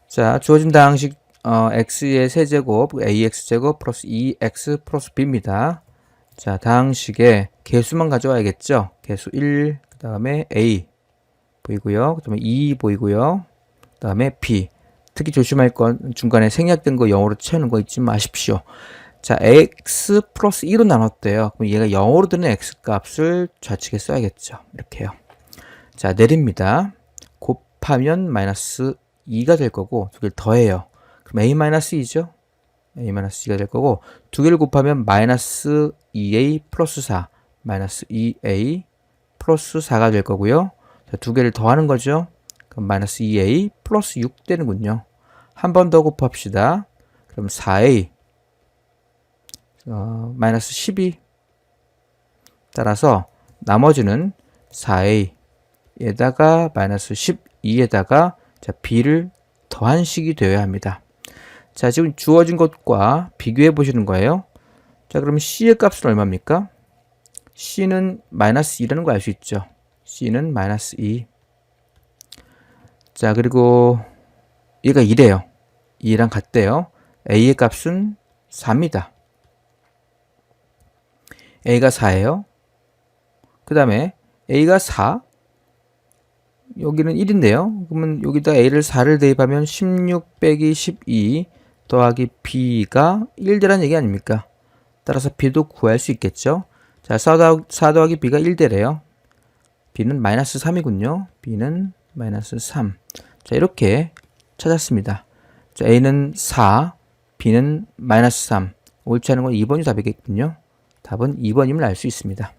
자, 주어진 다항식 x의 세제곱 ax제곱 플러스 2x 플러스 b입니다. 자, 다항식의 개수만 가져와야겠죠. 개수 1, 그 다음에 a 보이고요. 그 다음에 2 보이고요. 그 다음에 b. 특히 조심할 건 중간에 생략된 거 0으로 채우는 거 잊지 마십시오. 자, x 플러스 2로 나눴대요. 그럼 얘가 0으로 되는 x 값을 좌측에 써야겠죠. 이렇게요. 자, 내립니다. 곱하면 마이너스 2가 될 거고 두 개를 더해요. 그럼 a-2죠. a-2가 될 거고 두 개를 곱하면 마이너스 2a 플러스 4 마이너스 2a 플러스 4가 될 거고요. 자, 두 개를 더하는 거죠. 그럼 마이너스 2a 플러스 6 되는군요. 한 번 더 곱합시다. 그럼 4a 마이너스 12. 따라서 나머지는 4a에다가 마이너스 12에다가 자, b를 더한 식이 되어야 합니다. 자, 지금 주어진 것과 비교해 보시는 거예요. 자, 그럼 c의 값은 얼마입니까? c는 마이너스 2라는 거 알 수 있죠. c는 마이너스 2. 자, 그리고 얘가 2래요. 2랑 같대요. a의 값은 4입니다. a가 4예요. 그 다음에 a가 4, 여기는 1인데요. 그러면 여기다 a를 4를 대입하면 16 빼기 12 더하기 b가 1되라는 얘기 아닙니까? 따라서 b도 구할 수 있겠죠. 자, 4 더하기 b가 1되래요. b는 마이너스 3이군요. b는 마이너스 3. 자, 이렇게 찾았습니다. 자, a는 4, b는 마이너스 3. 옳지 않은 건 2번이 답이겠군요. 답은 2번임을 알 수 있습니다.